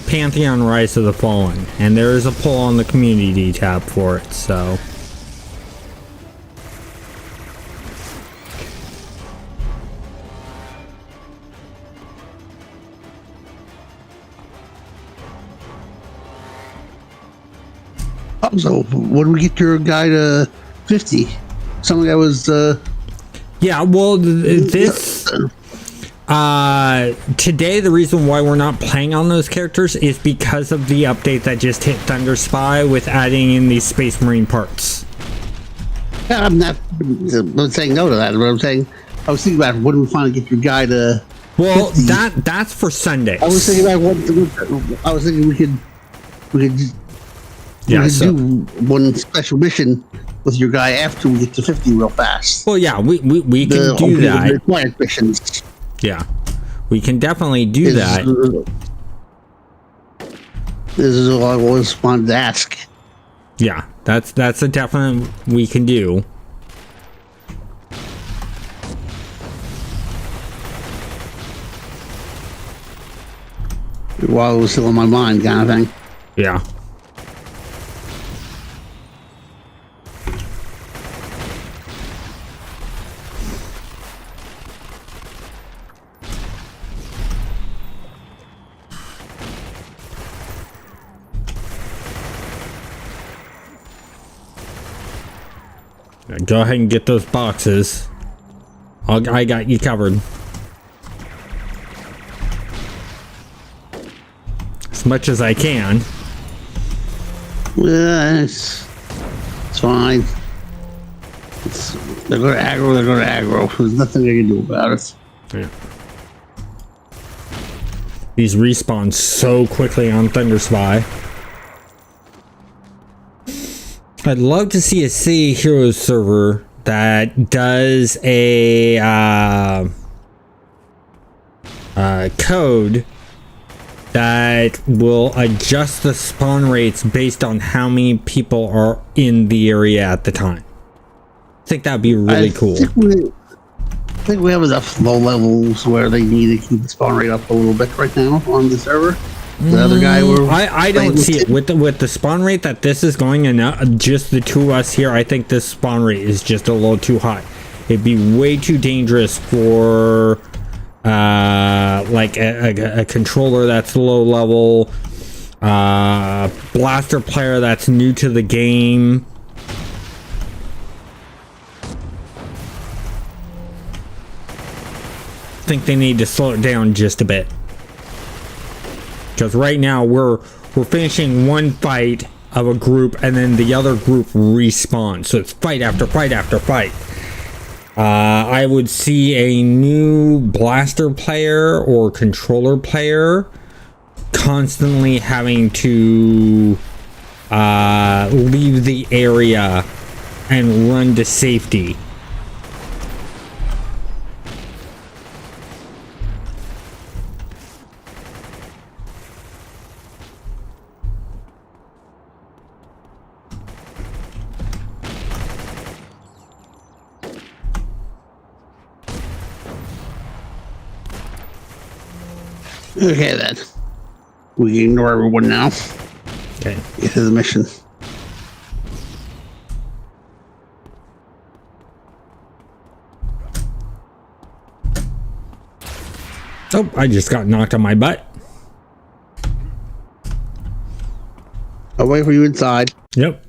Pantheon Rise of the Fallen. And there is a poll on the community tab for it, so... So, when do we get your guy to 50? Something that was. Yeah, well, this. Today, the reason why we're not playing on those characters is because of the update that just hit Thunder Spy with adding in these Space Marine parts. Yeah, I'm not saying no to that, but I'm saying. I was thinking about when do we finally get your guy to. Well, 50? that's for Sundays. I was thinking about I was thinking we could. Yeah, so, do one special mission with your guy after we get to 50 real fast. Well, yeah, we can do that. Required missions. Yeah, we can definitely do that. This is all I always wanted to ask. Yeah, that's a definite we can do. While it was still on my mind, kind of thing. Yeah. Go ahead and get those boxes. I got you covered. As much as I can. Yeah, it's fine. They're going to aggro. There's nothing they can do about it. Yeah. These respawn so quickly on Thunder Spy. I'd love to see a City Heroes server that does a code that will adjust the spawn rates based on how many people are in the area at the time. I think that'd be really cool. I think we have enough low levels where they need to keep the spawn rate up a little bit right now on the server. The other guy I don't see it with the spawn rate that this is going, and just the 2 of us here. I think this spawn rate is just a little too high. It'd be way too dangerous for like a controller that's low level, blaster player that's new to the game. think they need to slow it down just a bit. Because right now we're finishing one fight of a group and then the other group respawns. So it's fight after fight after fight. I would see a new blaster player or controller player constantly having to leave the area and run to safety. Okay then. We can ignore everyone now. Okay. Get to the mission. Oh, I just got knocked on my butt. I'll wait for you inside. Yep.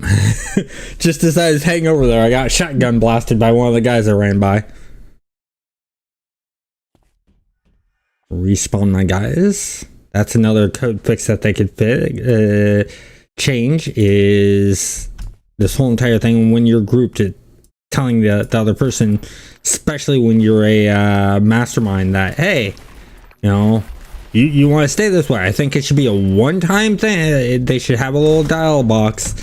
Just as I was hanging over there, I got shotgun blasted by one of the guys that ran by. Respawn my guys. That's another code fix that they could change, is this whole entire thing when you're grouped, telling the other person, especially when you're a mastermind, that hey, you know, you want to stay this way. I think it should be a one-time thing. They should have a little dial box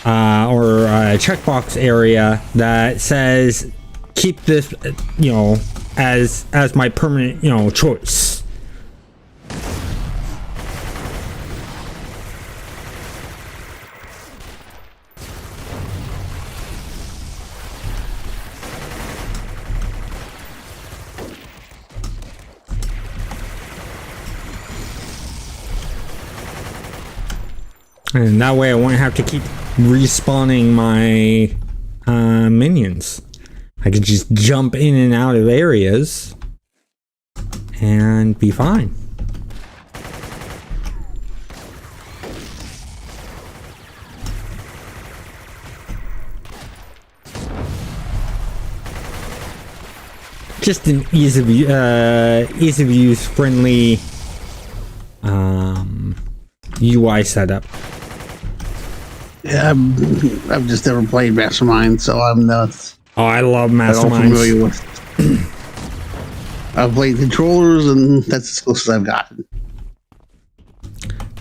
or a checkbox area that says keep this, you know, as my permanent, you know, choice. And that way I won't have to keep respawning my minions. I could just jump in and out of areas and be fine. Just an ease of use friendly UI setup. Yeah, I've just never played Mastermind, so I'm not. Oh, I love Masterminds. Familiar with. I've played controllers, and that's as close as I've gotten.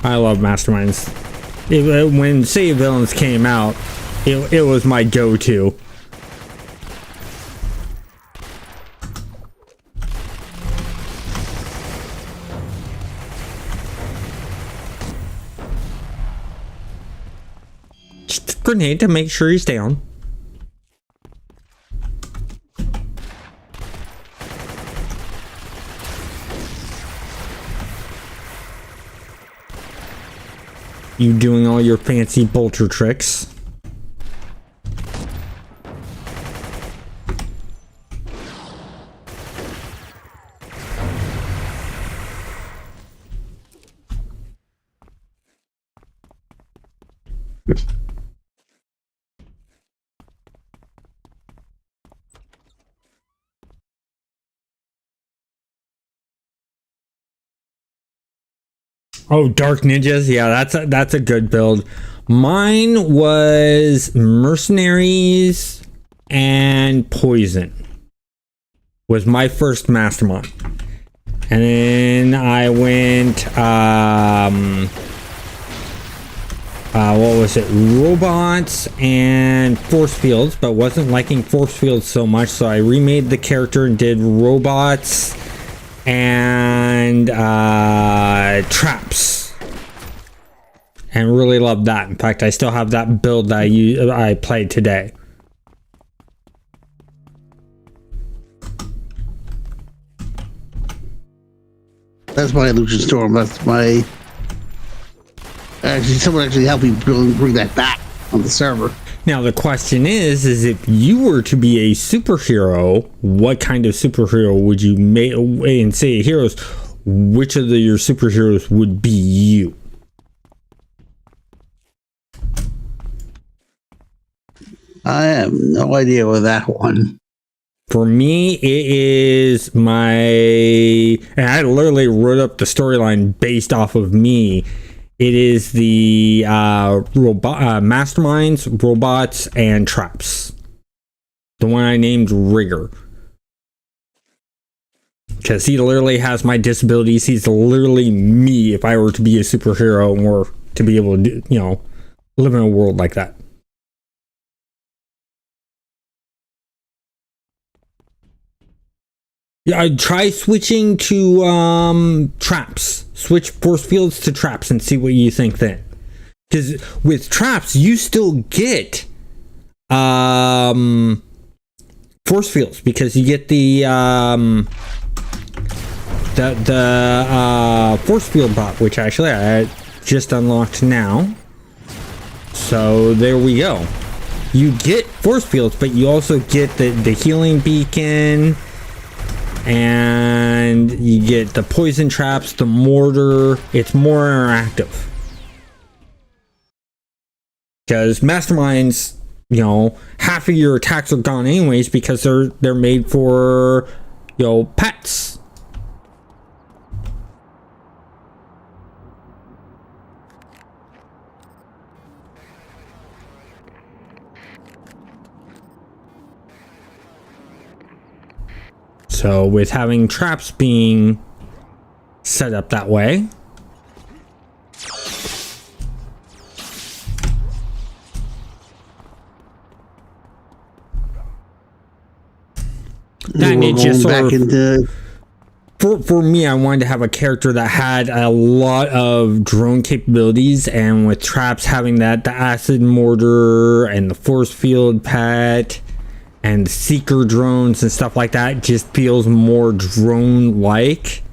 I love Masterminds. When City of Villains came out, it was my go-to. Just a grenade to make sure he's down. You doing all your fancy bolter tricks. Oh, Dark Ninjas. Yeah, that's a good build. Mine was Mercenaries and Poison. Was my first mastermind. And then I went what was it? Robots and force fields, but wasn't liking force fields so much, so I remade the character and did robots and traps, and really loved that. In fact, I still have that build that I played today. That's my Illusion Storm. That's my. Actually, someone actually helped me bring that back on the server. Now the question is if you were to be a superhero, what kind of superhero would you make? And say Heroes, which of your superheroes would be you? I have no idea with that one. For me, it is and I literally wrote up the storyline based off of me. It is the masterminds, robots, and traps. The one I named Rigger. Because he literally has my disabilities. He's literally me if I were to be a superhero and were to be able to do, live in a world like that. Yeah, I'd try switching to traps. Switch force fields to traps and see what you think then. Because with traps, you still get force fields because you get the force field bot, which actually I just unlocked now. So there we go. You get force fields, but you also get the healing beacon. And you get the poison traps, the mortar. It's more interactive. Because masterminds, half of your attacks are gone anyways because they're made for, pets. So with having traps being set up that way, then it just sort of, for me, I wanted to have a character that had a lot of drone capabilities, and with traps having the acid mortar and the force field pet and the seeker drones and stuff like that, just feels more drone-like.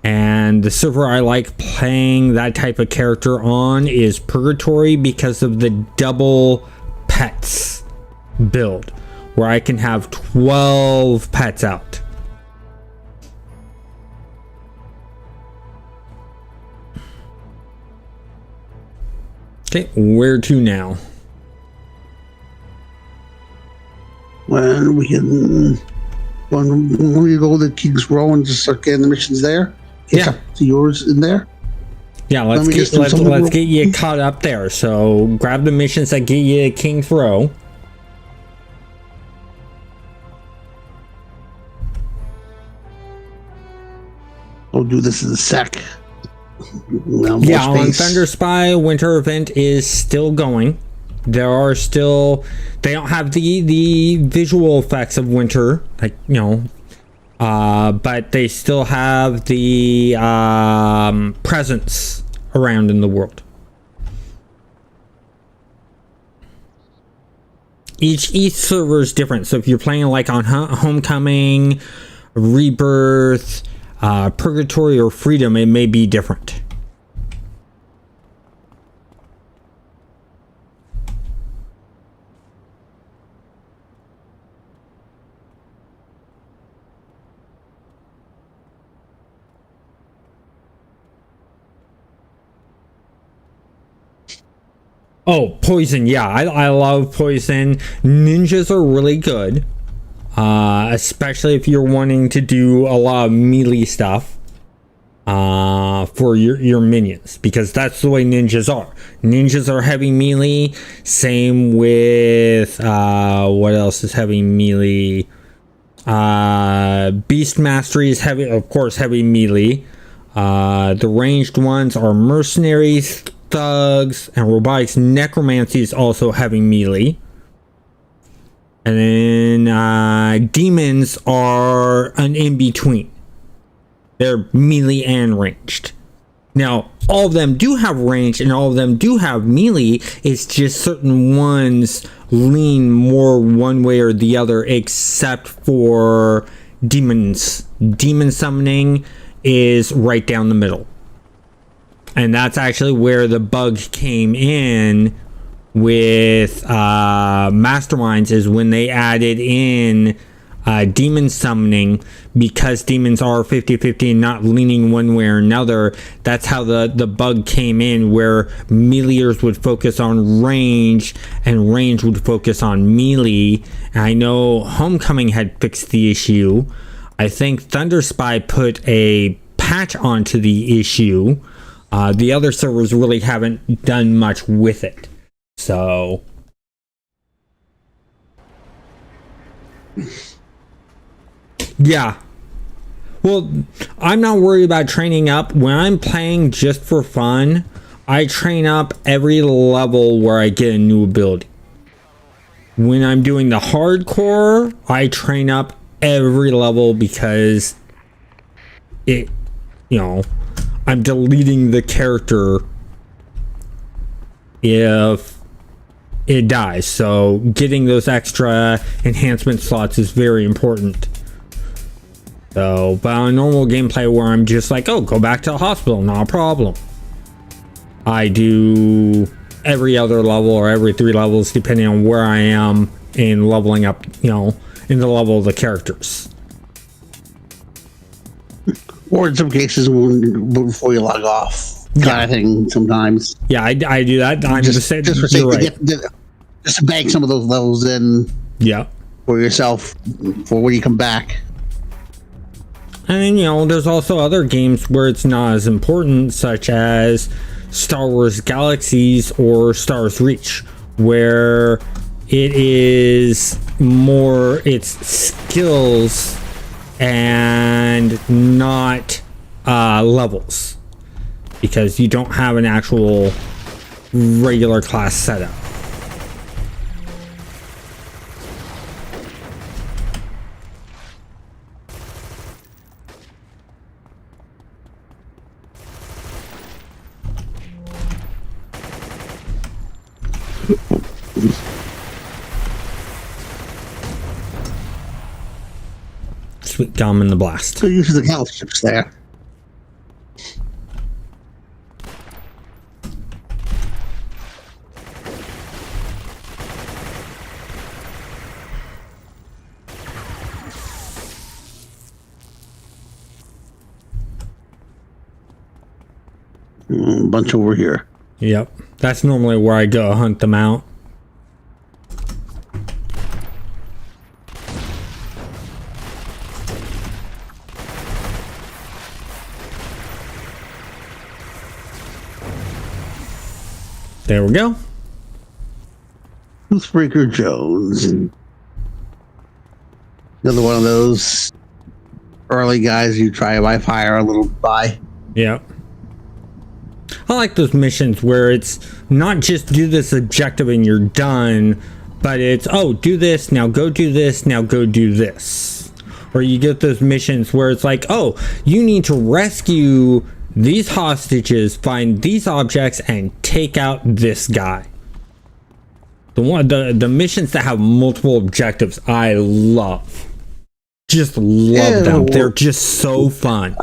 And the server I like playing that type of character on is Purgatory because of the double pets build, where I can have 12 pets out. Okay, where to now? When we can, when we go to King's Row and just start getting the missions there. Yeah, to yours in there. Yeah, let's get you caught up there. So grab the missions that get you to King's Row. I'll do this in a sec. Yeah, on Thunder Spy, Winter Event is still going. They don't have the visual effects of winter, but they still have the presence around in the world. Each server is different. So if you're playing like on Homecoming, Rebirth, Purgatory, or Freedom, it may be different. Oh, Poison. Yeah, I love Poison. Ninjas are really good. Especially if you're wanting to do a lot of melee stuff for your minions. Because that's the way ninjas are. Ninjas are heavy melee. Same with... what else is heavy melee? Beast Mastery is heavy, of course, heavy melee. The ranged ones are mercenaries, thugs, and robotics. Necromancy is also heavy melee. And then demons are an in-between. They're melee and ranged. Now, all of them do have range and all of them do have melee. It's just certain ones lean more one way or the other, except for demons. Demon summoning is right down the middle. And that's actually where the bug came in with Masterminds, is when they added in demon summoning, because demons are 50-50 and not leaning one way or another. That's how the bug came in, where meleeers would focus on range and range would focus on melee. And I know Homecoming had fixed the issue. I think Thunder Spy put a patch onto the issue. The other servers really haven't done much with it. So yeah. Well, I'm not worried about training up. When I'm playing just for fun, I train up every level where I get a new ability. When I'm doing the hardcore, I train up every level because it, I'm deleting the character if it dies. So getting those extra enhancement slots is very important. So, but on normal gameplay where I'm just like, oh, go back to the hospital, not a problem. I do every other level or every 3 levels depending on where I am in leveling up, in the level of the characters. Or in some cases, before you log off, kind of thing. Sometimes. Yeah, I do that. I'm just for sake, right. Just to bank some of those levels in. Yeah. For yourself, for when you come back. And then, there's also other games where it's not as important, such as Star Wars Galaxies or Star Wars Reach, where it is more, it's skills and not levels, because you don't have an actual regular class setup. Sweet gum in the blast. So use the health chips there. Bunch over here. Yep. That's normally where I go hunt them out. There we go. Toothbreaker Jones. Another one of those early guys you try by fire a little by. Yep. I like those missions where it's not just do this objective and you're done, but it's, oh, do this, now go do this, now go do this. Or you get those missions where it's like, oh, you need to rescue these hostages, find these objects, and take out this guy. The missions that have multiple objectives, I love. Just love them. They're just so fun.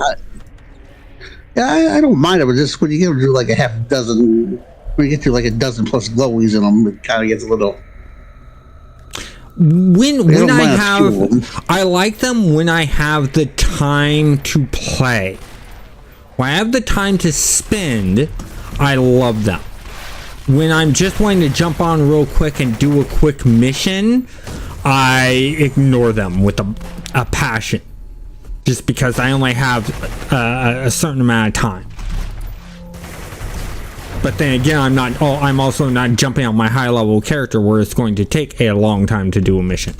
I don't mind it, but just when you get to like a half dozen, when you get to like a dozen plus glowies in them, it kind of gets a little. When I like them when I have the time to play. When I have the time to spend, I love them. When I'm just wanting to jump on real quick and do a quick mission, I ignore them with a passion. Just because I only have a certain amount of time. But then again, I'm also not jumping on my high level character where it's going to take a long time to do a mission.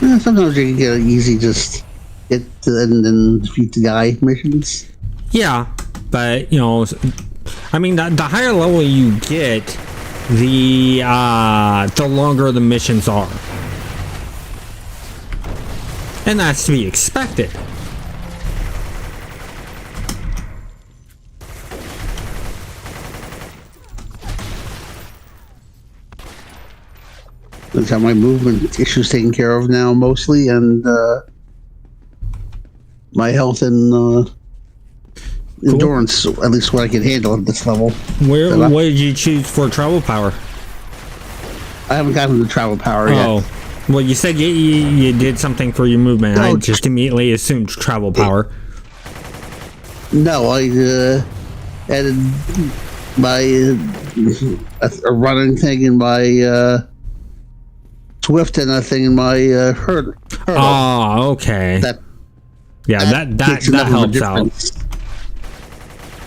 Yeah, sometimes you can get easy, just get to and then defeat the guy missions. Yeah, but I mean, the higher level you get, the longer the missions are, and that's to be expected. That's how my movement issues taken care of now, mostly, and my health and endurance, at least what I can handle at this level. What did you choose for travel power? I haven't gotten the travel power yet. Oh, well, you said you did something for your movement. No, I just immediately assumed travel power. No, I added my a running thing in my Swift and a thing in my hurdle. Oh, okay. That helps out.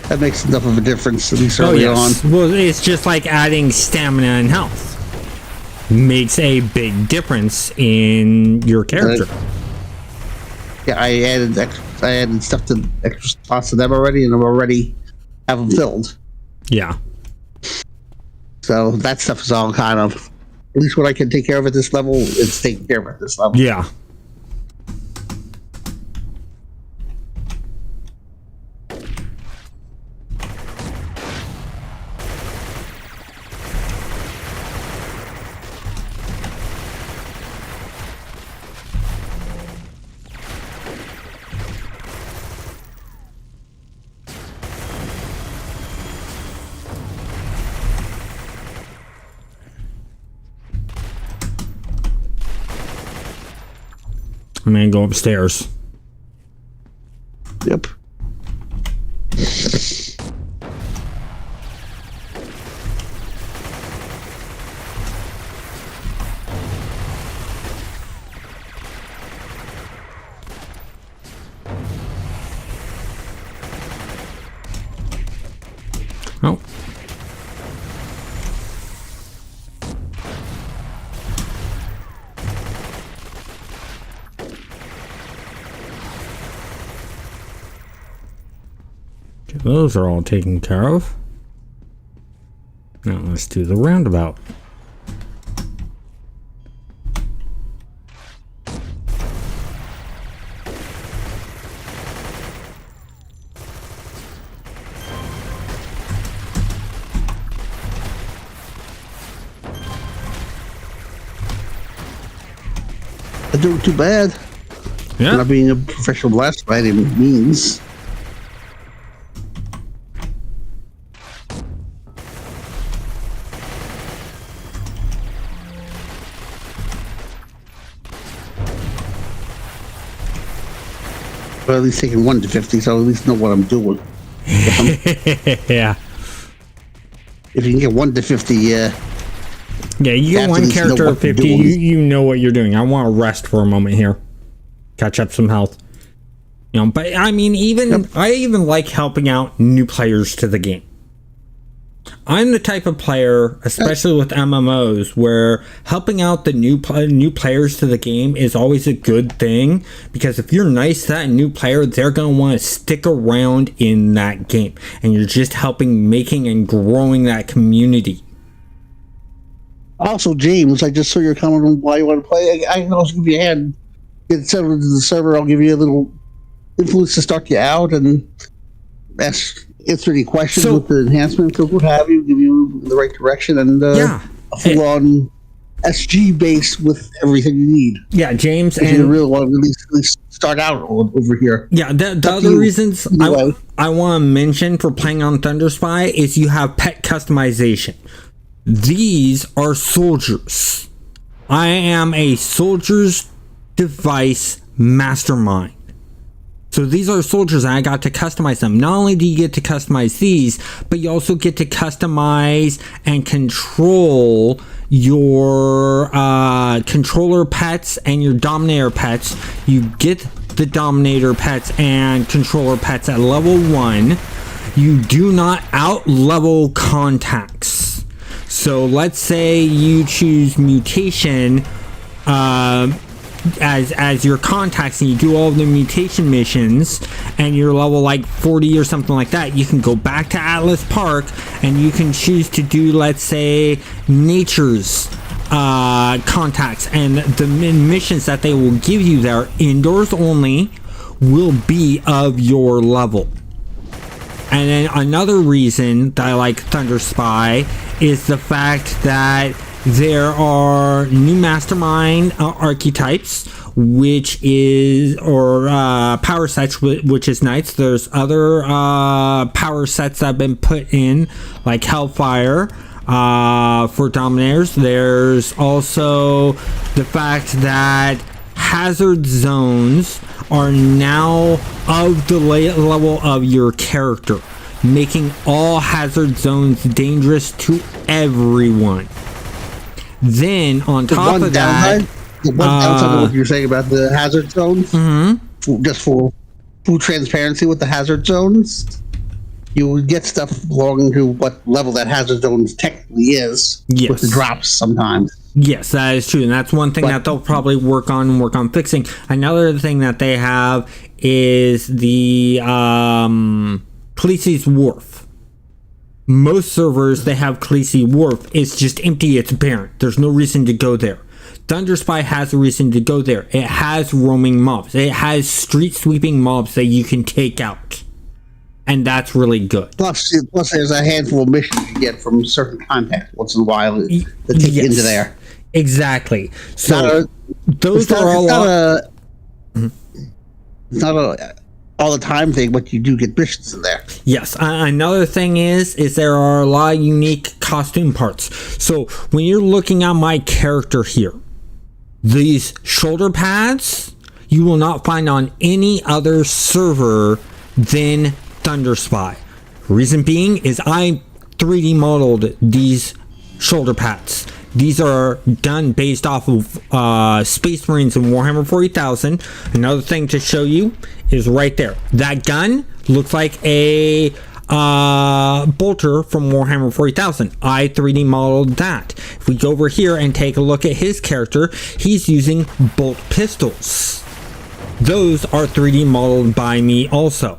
That makes enough of a difference, at least early on. Well, it's just like adding stamina and health. Makes a big difference in your character. Yeah, I added stuff to extra spots to them already, and I'm already have them filled. Yeah. So that stuff is all kind of, at least what I can take care of at this level, it's taken care of at this level. Yeah. I'm gonna go upstairs. Yep. Oh. Those are all taken care of. Now let's do the roundabout. I'm doing too bad. Yeah. Not being a professional blaster by any means. Well, at least taking 1 to 50, so I at least know what I'm doing. Yeah. If you can get 1 to 50, Yeah, you get Have to one at least know character what at you're 50, doing. you know what you're doing. I want to rest for a moment here. Catch up some health. You know, but I mean, I even like helping out new players to the game. I'm the type of player, especially with MMOs, where helping out the new players to the game is always a good thing, because if you're nice to that new player, they're going to want to stick around in that game, and you're just helping making and growing that community. Also, James, I just saw your comment on why you want to play. I can also give you a hand. Get settled into the server. I'll give you a little influence to start you out and answer any questions with the enhancements or what have you. Give you the right direction and a full-on SG base with everything you need. Yeah, James, and you really want to at least start out over here. Yeah, the other reasons I want to mention for playing on Thunder Spy is you have pet customization. These are soldiers. I am a soldier's device mastermind. So these are soldiers, and I got to customize them. Not only do you get to customize these, but you also get to customize and control your controller pets and your dominator pets. You get the dominator pets and controller pets at level 1. You do not out-level contacts. So let's say you choose mutation as your contacts, and you do all of the mutation missions, and you're level like 40 or something like that. You can go back to Atlas Park and you can choose to do, let's say, nature's contacts, and the missions that they will give you there, indoors only, will be of your level. And then another reason that I like Thunder Spy is the fact that There are new mastermind archetypes, which is, or power sets, which is knights. There's other power sets that have been put in, like Hellfire for Dominators. There's also the fact that hazard zones are now of the level of your character, making all hazard zones dangerous to everyone. Then on top of that, the one downside of what you're saying about the hazard zones, just for full transparency with the hazard zones, you would get stuff belonging to what level that hazard zones technically is with the drops sometimes. Yes, that is true, and that's one thing that they'll probably work on fixing. Another thing that they have is the Khaleesi's Wharf. Most servers, they have Khaleesi Wharf. It's just empty, it's barren. There's no reason to go there. Thunderspy has a reason to go there. It has roaming mobs. It has street sweeping mobs that you can take out. And that's really good. Plus there's a handful of missions you get from certain contacts once in a while that take you into there. Exactly. So those are all... It's not a all the time thing, but you do get missions in there. Yes. Another thing is there are a lot of unique costume parts. So when you're looking at my character here, these shoulder pads you will not find on any other server than Thunderspy. Reason being is I 3D modeled these shoulder pads. These are done based off of Space Marines in Warhammer 40,000. Another thing to show you is right there. That gun looks like a bolter from Warhammer 40,000. I 3D modeled that. If we go over here and take a look at his character, he's using bolt pistols. Those are 3D modeled by me also.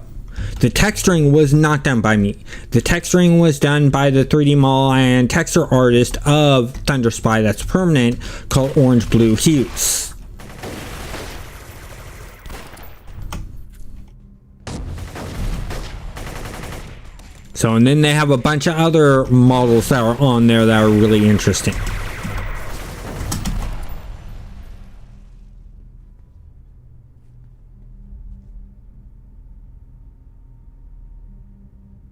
The texturing was not done by me. The texturing was done by the 3D model and texture artist of Thunderspy that's permanent, called Orange Blue Hues. So, and then they have a bunch of other models that are on there that are really interesting.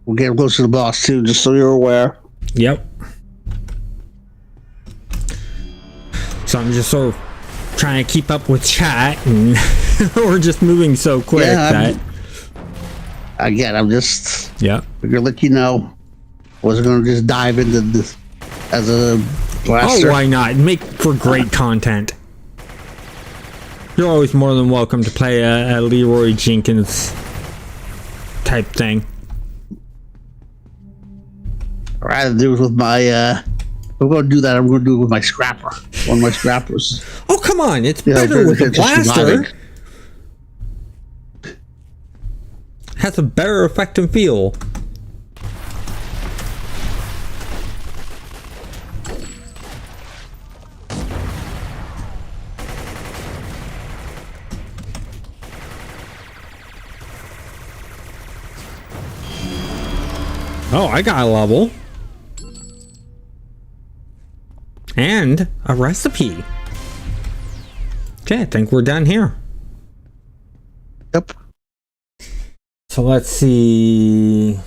We'll get close to the boss too, just so you're aware. Yep. So I'm just sort of trying to keep up with chat, and we're just moving so quick that... Again, I'm just... Yeah. We're gonna let you know. I wasn't gonna just dive into this as a blaster. Oh, why not? Make for great content. You're always more than welcome to play a Leroy Jenkins type thing. I'd rather do it with my, if I'm going to do that, I'm going to do it with my scrapper. One of my scrappers. Oh, come on. It's better with a blaster. Has a better effect and feel. Oh, I got a level. And a recipe. Okay, I think we're done here. Yep. So let's see.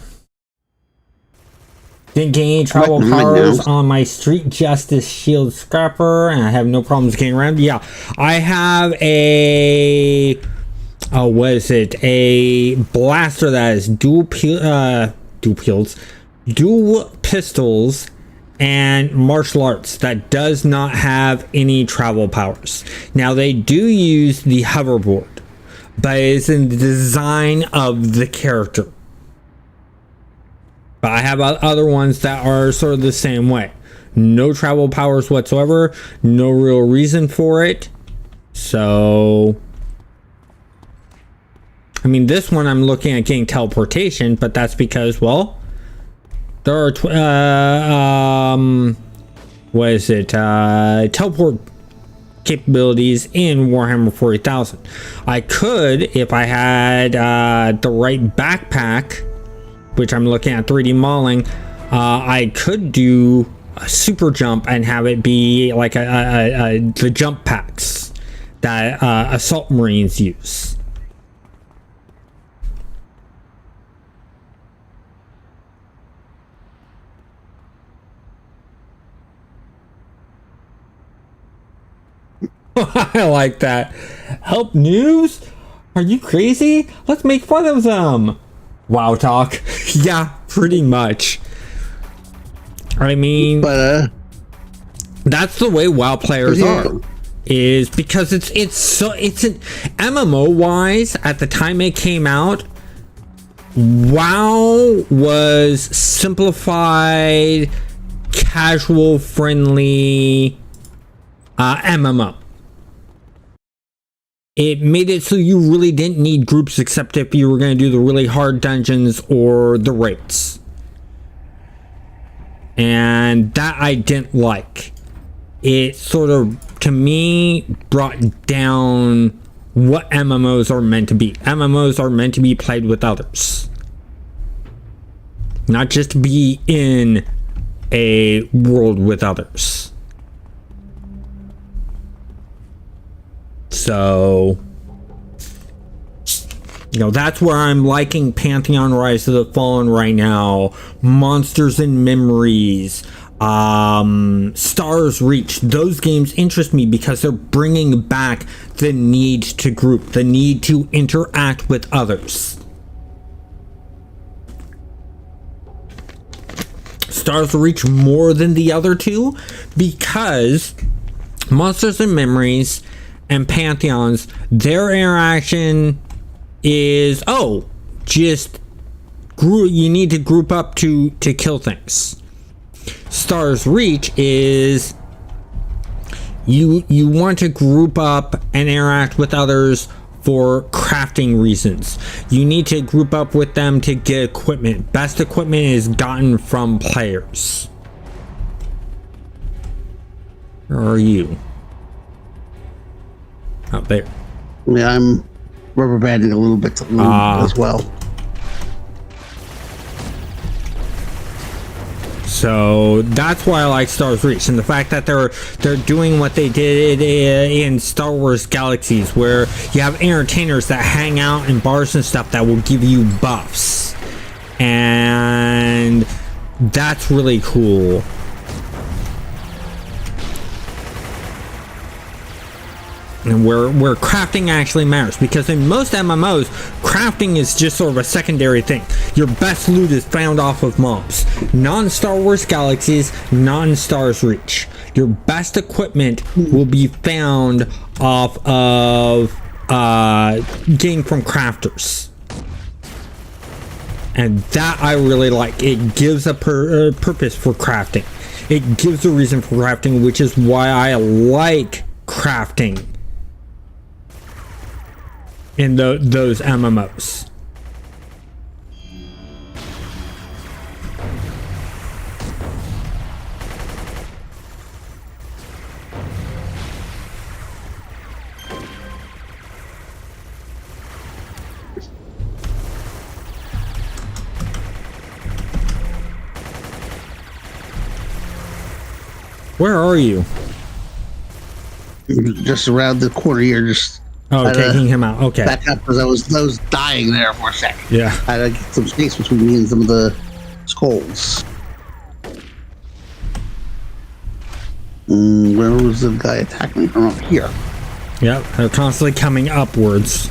Didn't gain any travel powers on my Street Justice Shield Scrapper, and I have no problems getting around. Yeah, I have a... Oh, what is it? A blaster that is dual pistols and martial arts that does not have any travel powers. Now they do use the hoverboard, but it's in the design of the character. But I have other ones that are sort of the same way. No travel powers whatsoever, no real reason for it. So I mean, this one I'm looking at getting teleportation, but that's because, well, there are what is it? Teleport capabilities in Warhammer 40,000. I could, if I had the right backpack, which I'm looking at 3D modeling, I could do super jump and have it be like the jump packs that assault marines use. I like that. Help news? Are you crazy? Let's make fun of them. WoW talk. Yeah, pretty much. I mean, But that's the way WoW players yeah. are. Is because it's an MMO wise at the time it came out. WoW was simplified, casual, friendly MMO. It made it so you really didn't need groups except if you were going to do the really hard dungeons or the raids. And that I didn't like. It sort of, to me, brought down what MMOs are meant to be. MMOs are meant to be played with others. Not just to be in a world with others. So, you know, that's where I'm liking Pantheon Rise of the Fallen right now. Monsters and Memories, Stars Reach. Those games interest me because they're bringing back the need to group, the need to interact with others. Stars Reach more than the other two because Monsters and Memories and Pantheons, their interaction is, just you need to group up to kill things. Stars Reach is you want to group up and interact with others for crafting reasons. You need to group up with them to get equipment. Best equipment is gotten from players. Where are you? Out there. Yeah, I'm rubber banding a little bit to loot as well. So that's why I like Stars Reach, and the fact that they're doing what they did in Star Wars Galaxies, where you have entertainers that hang out in bars and stuff that will give you buffs, and that's really cool. And where crafting actually matters, because in most MMOs, crafting is just sort of a secondary thing. Your best loot is found off of mobs. Non-Star Wars Galaxies, non-Stars Reach. Your best equipment will be found off of getting from crafters. And that I really like. It gives a purpose for crafting. It gives a reason for crafting, which is why I like crafting in those MMOs. Where are you? Just around the corner here, just taking him out. Okay. Back up because I was dying there for a second. Yeah. I had to get some space between me and some of the skulls. Where was the guy attacking me from up here? Yep, they're constantly coming upwards.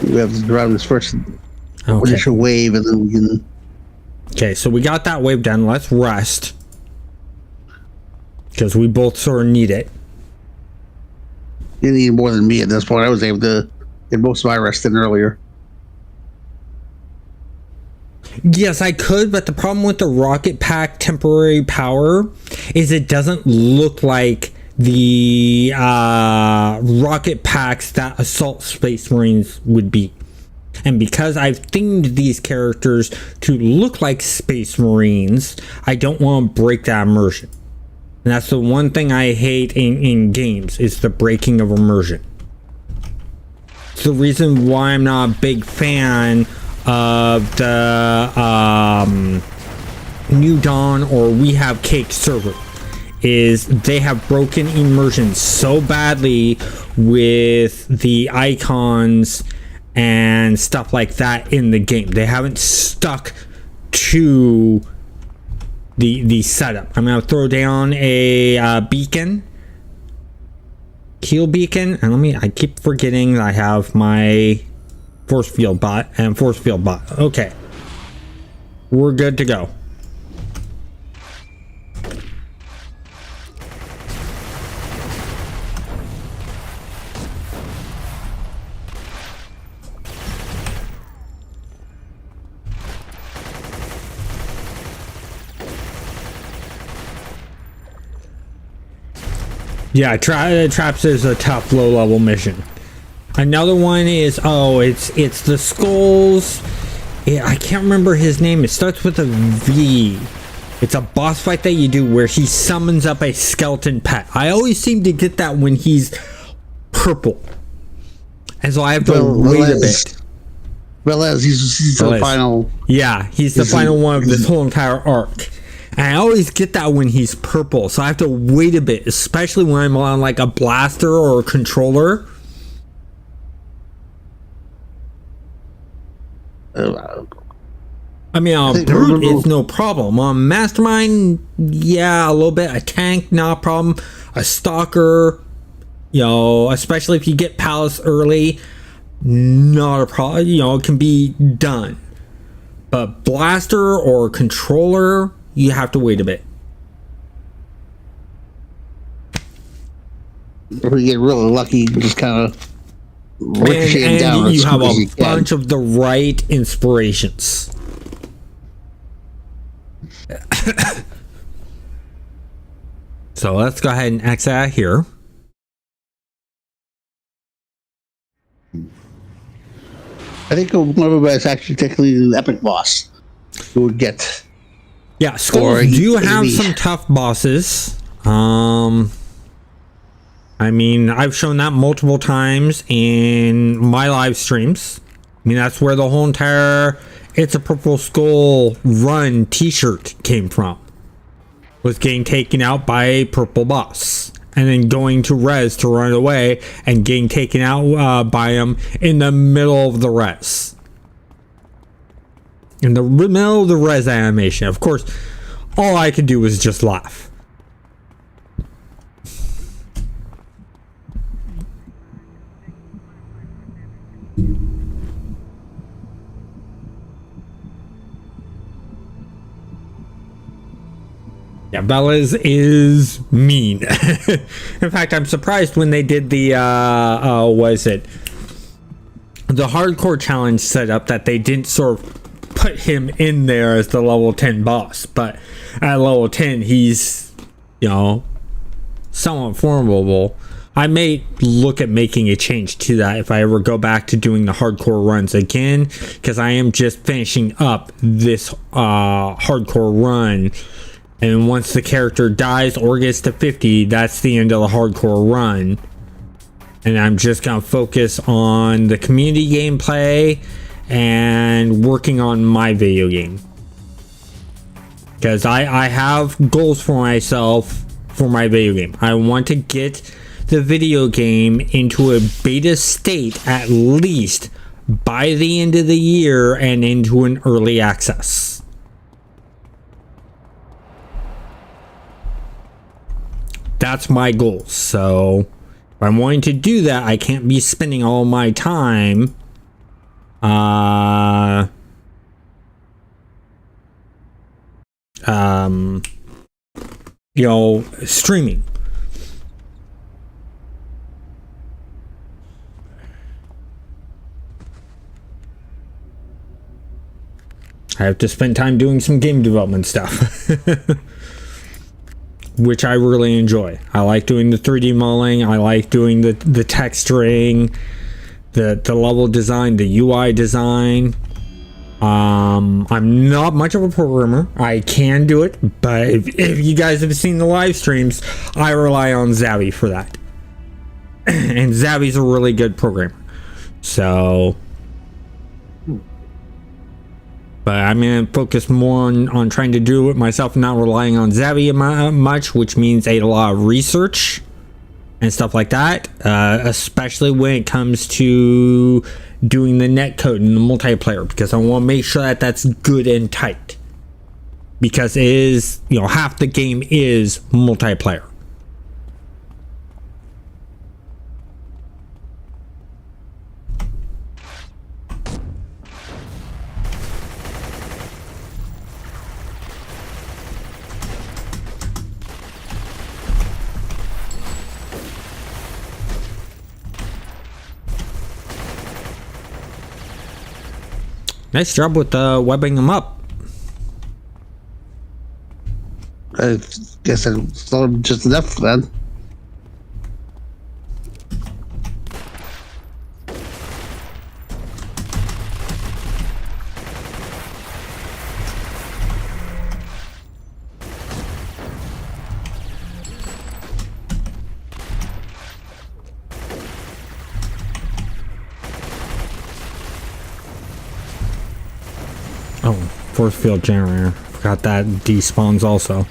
We have to drown this first Okay. initial wave, and then we can. Okay, so we got that wave done. Let's rest. Because we both sort of need it. You need more than me at this point. I was able to get most of my rest in earlier. Yes, I could, but the problem with the rocket pack temporary power is it doesn't look like the rocket packs that assault space marines would be. And because I've themed these characters to look like space marines, I don't want to break that immersion. And that's the one thing I hate in games, is the breaking of immersion. It's the reason why I'm not a big fan of the New Dawn or We Have Cake server is they have broken immersion so badly with the icons and stuff like that in the game. They haven't stuck to the setup. I'm gonna throw down a beacon, heal beacon, and I keep forgetting that I have my force field bot and force field bot. Okay, we're good to go. Yeah, traps is a tough low-level mission. Another one is it's the skulls. Yeah, I can't remember his name. It starts with a V. It's a boss fight that you do where he summons up a skeleton pet. I always seem to get that when he's purple, and so I have to wait a bit. Well, as he's the final. Yeah, he's the final one of this whole entire arc. And I always get that when he's purple, so I have to wait a bit, especially when I'm on like a blaster or a controller. I mean, on brute, it's no problem. On mastermind, yeah, a little bit. A tank, not a problem. A stalker, especially if you get palace early, not a problem. It can be done. But blaster or controller, you have to wait a bit. If we get really lucky, you can just kind of ricochet down. You have a bunch of the right inspirations. So let's go ahead and exit out here. I think one of us actually technically the epic boss who would get. Yeah, Skulls do have some tough bosses. I mean, I've shown that multiple times in my live streams. I mean, that's where the whole entire It's a Purple Skull run t-shirt came from. Was getting taken out by a purple boss. And then going to res to run away and getting taken out by him in the middle of the res. In the middle of the res animation. Of course, all I could do was just laugh. Yeah, Bella's is mean. In fact, I'm surprised when they did the the hardcore challenge setup that they didn't sort of put him in there as the level 10 boss. But at level 10, he's, somewhat formidable. I may look at making a change to that if I ever go back to doing the hardcore runs again, because I am just finishing up this hardcore run. And once the character dies or gets to 50, that's the end of the hardcore run. And I'm just going to focus on the community gameplay and working on my video game. Because I have goals for myself for my video game. I want to get the video game into a beta state at least by the end of the year and into an early access. That's my goal. So if I'm wanting to do that, I can't be spending all my time streaming. I have to spend time doing some game development stuff. Which I really enjoy. I like doing the 3D modeling. I like doing the texturing, the level design, the UI design. I'm not much of a programmer. I can do it, but if you guys have seen the live streams, I rely on Zabby for that. And Zabby's a really good programmer. So But I'm going to focus more on trying to do it myself and not relying on Zavi much, which means a lot of research and stuff like that, especially when it comes to doing the netcode and the multiplayer, because I want to make sure that that's good and tight, because it is, you know, half the game is multiplayer. Nice job with webbing them up. I guess I saw just enough then. Oh, force field generator. Forgot that despawns also.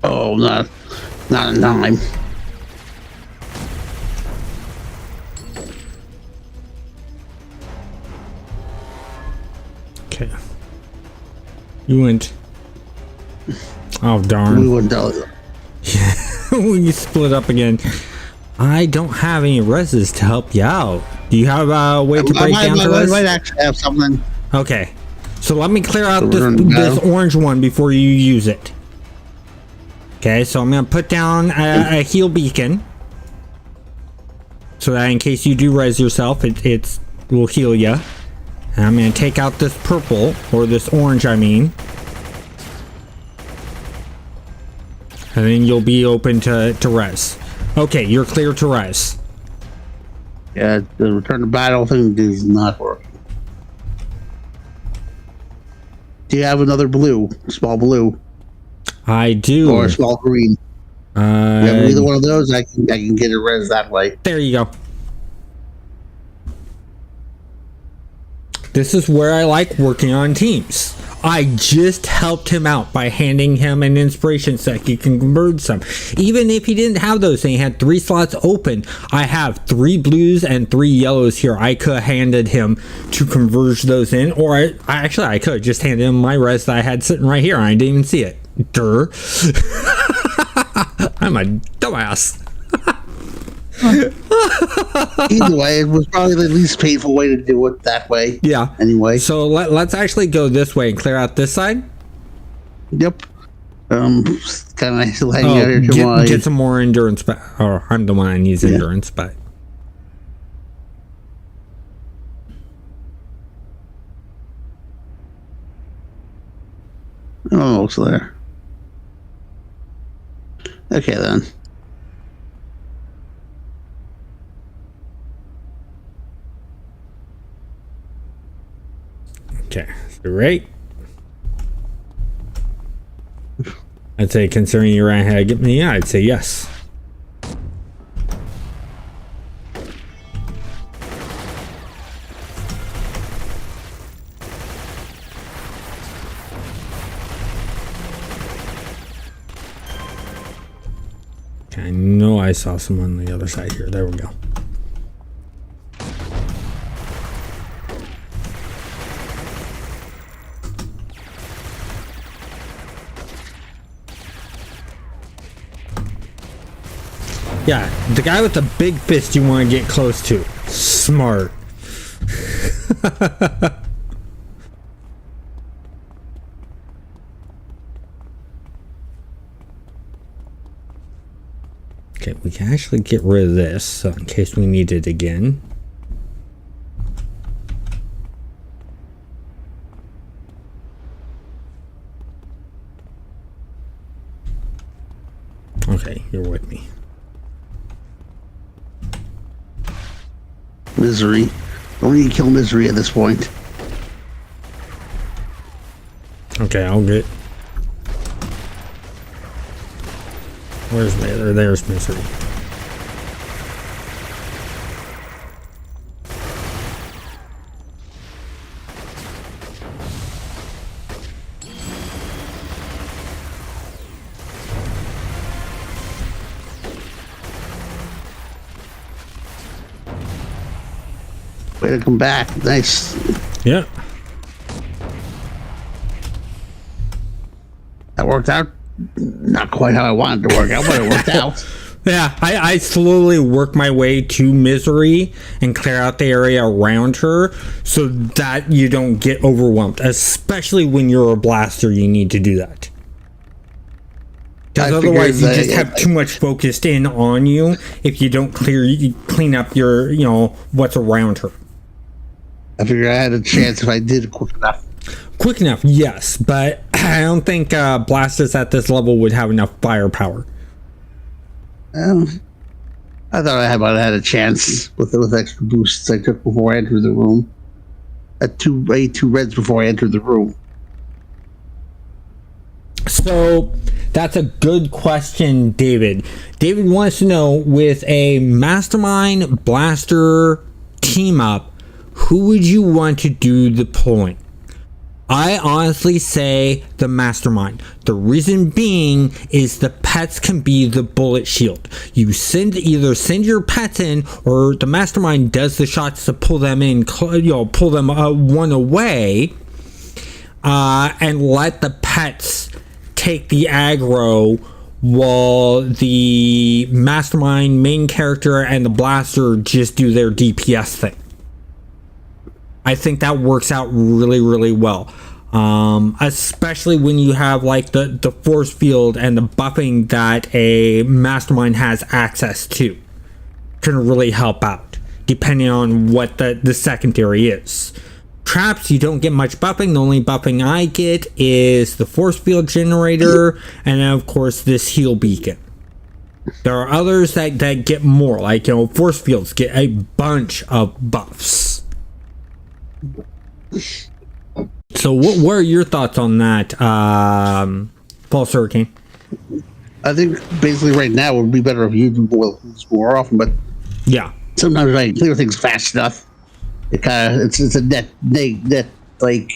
Oh, not a dime. Okay. You went. Oh, darn. We wouldn't tell you. When you split up again. I don't have any reses to help you out. Do you have a way to break down the res? I might actually have something. Okay. So let me clear out So this orange one before you use it. Okay, so I'm going to put down a heal beacon. So that in case you do res yourself, it will heal you. And I'm going to take out this purple, or this orange, I mean. And then you'll be open to res. Okay, you're clear to res. Yeah, the return to battle thing does not work. Do you have another blue? Small blue? I do. Or a small green? You have either one of those, I can get a res that way. There you go. This is where I like working on teams. I just helped him out by handing him an inspiration set. He can convert some. Even if he didn't have those and he had 3 slots open, I have 3 blues and 3 yellows here. I could have handed him to converge those in, or I could have just handed him my res that I had sitting right here and I didn't even see it. Durr. I'm a dumbass. Either way, it was probably the least painful way to do it that way. Yeah. Anyway. So let's actually go this way and clear out this side. Yep. Kind of hanging out here to get some more endurance back. Or I'm the one that needs endurance back. Oh, it's there. Okay then. Okay, so right. I'd say considering you ran ahead of me, I'd say yes. Okay, I know I saw someone on the other side here. There we go. Yeah, the guy with the big fist you want to get close to. Smart. Okay, we can actually get rid of this, so in case we need it again. Okay, you're with me. Misery. Don't need to kill Misery at this point. Okay, I'll get... Where's Misery? There's Misery. Way to come back. Nice. Yeah. That worked out. Not quite how I wanted to work out, but it worked out. Yeah, I slowly work my way to Misery and clear out the area around her so that you don't get overwhelmed. Especially when you're a blaster, you need to do that. Because otherwise you just have too much focused in on you if you don't clean up your, what's around her. I figured I had a chance if I did quick enough. Quick enough, yes, but I don't think blasters at this level would have enough firepower. I thought I might have had a chance with extra boosts I took before I entered the room. I ate two reds before I entered the room. So that's a good question, David. David wants to know, with a Mastermind Blaster team up, who would you want to do the pulling? I honestly say the Mastermind. The reason being is the pets can be the bullet shield. You either send your pets in, or the Mastermind does the shots to pull them in, pull them one away, and let the pets take the aggro while the Mastermind main character and the blaster just do their DPS thing. I think that works out really, really well. Especially when you have like the force field and the buffing that a Mastermind has access to. Can really help out, depending on what the secondary is. Traps, you don't get much buffing. The only buffing I get is the force field generator, and then of course this heal beacon. There are others that get more, like force fields get a bunch of buffs. So what are your thoughts on that, False Hurricane? I think basically right now it would be better if you do more often, but yeah, sometimes I clear things fast enough. It's a net like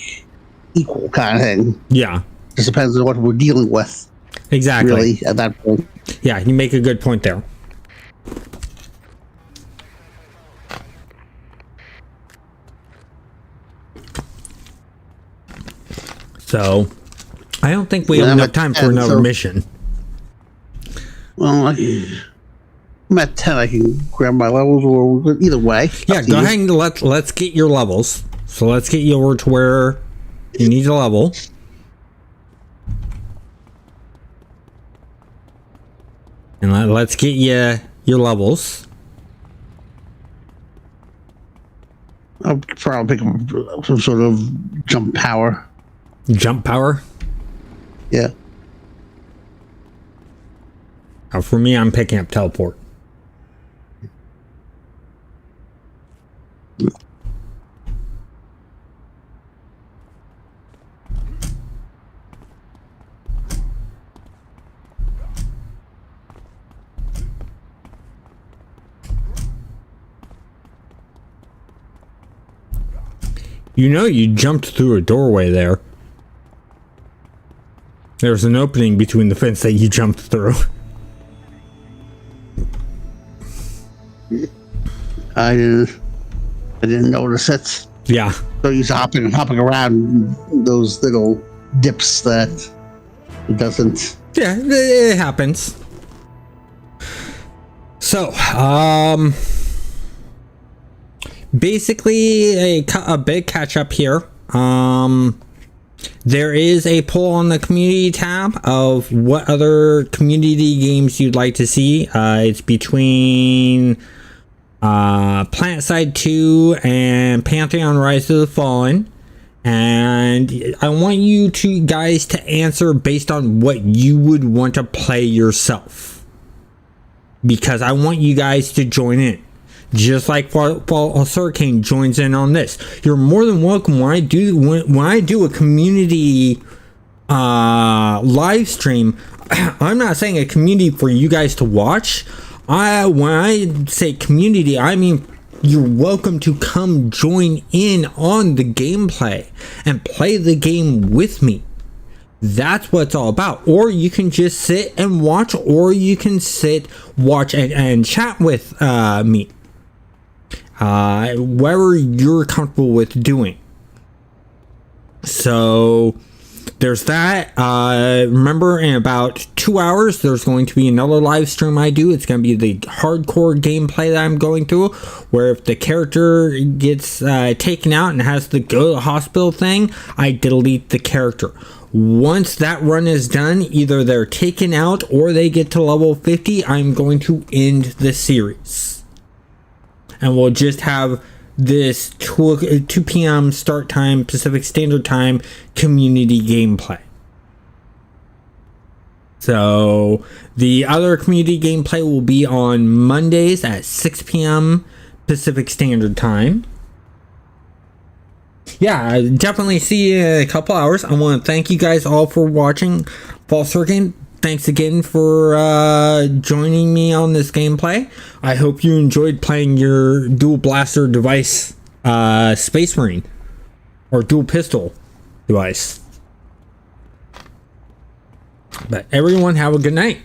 equal kind of thing. Yeah, just depends on what we're dealing with. Exactly. Really, at that point. Yeah, you make a good point there. So, I don't think we have enough time for another mission. Well, I'm at 10. I can grab my levels, or either way. Yeah, go ahead and let's get your levels. So let's get you over to where you need to level. And let's get you your levels. I'll probably pick up some sort of jump power. Jump power? Yeah. For me, I'm picking up teleport. You jumped through a doorway there. There's an opening between the fence that you jumped through. I didn't notice it. Yeah. So he's hopping around those little dips that it doesn't. Yeah, it happens. So, basically a big catch up here. There is a poll on the community tab of what other community games you'd like to see. It's between PlanetSide 2 and Pantheon Rise of the Fallen. And I want you guys to answer based on what you would want to play yourself. Because I want you guys to join in. Just like False Hurricane joins in on this. You're more than welcome when I do a community live stream. I'm not saying a community for you guys to watch. When I say community, I mean you're welcome to come join in on the gameplay and play the game with me. That's what it's all about. Or you can just sit and watch, or you can sit, watch, and chat with me. Whatever you're comfortable with doing. So there's that. Remember, in about 2 hours, there's going to be another live stream I do. It's going to be the hardcore gameplay that I'm going through, where if the character gets taken out and has the go to the hospital thing, I delete the character. Once that run is done, either they're taken out or they get to level 50, I'm going to end the series. And we'll just have this 2 p.m. start time, Pacific Standard Time, community gameplay. So the other community gameplay will be on Mondays at 6 p.m. Pacific Standard Time. Yeah, definitely see you in a couple hours. I want to thank you guys all for watching False Hurricane. Thanks again for joining me on this gameplay. I hope you enjoyed playing your dual blaster device, Space Marine, or dual pistol device. But everyone have a good night.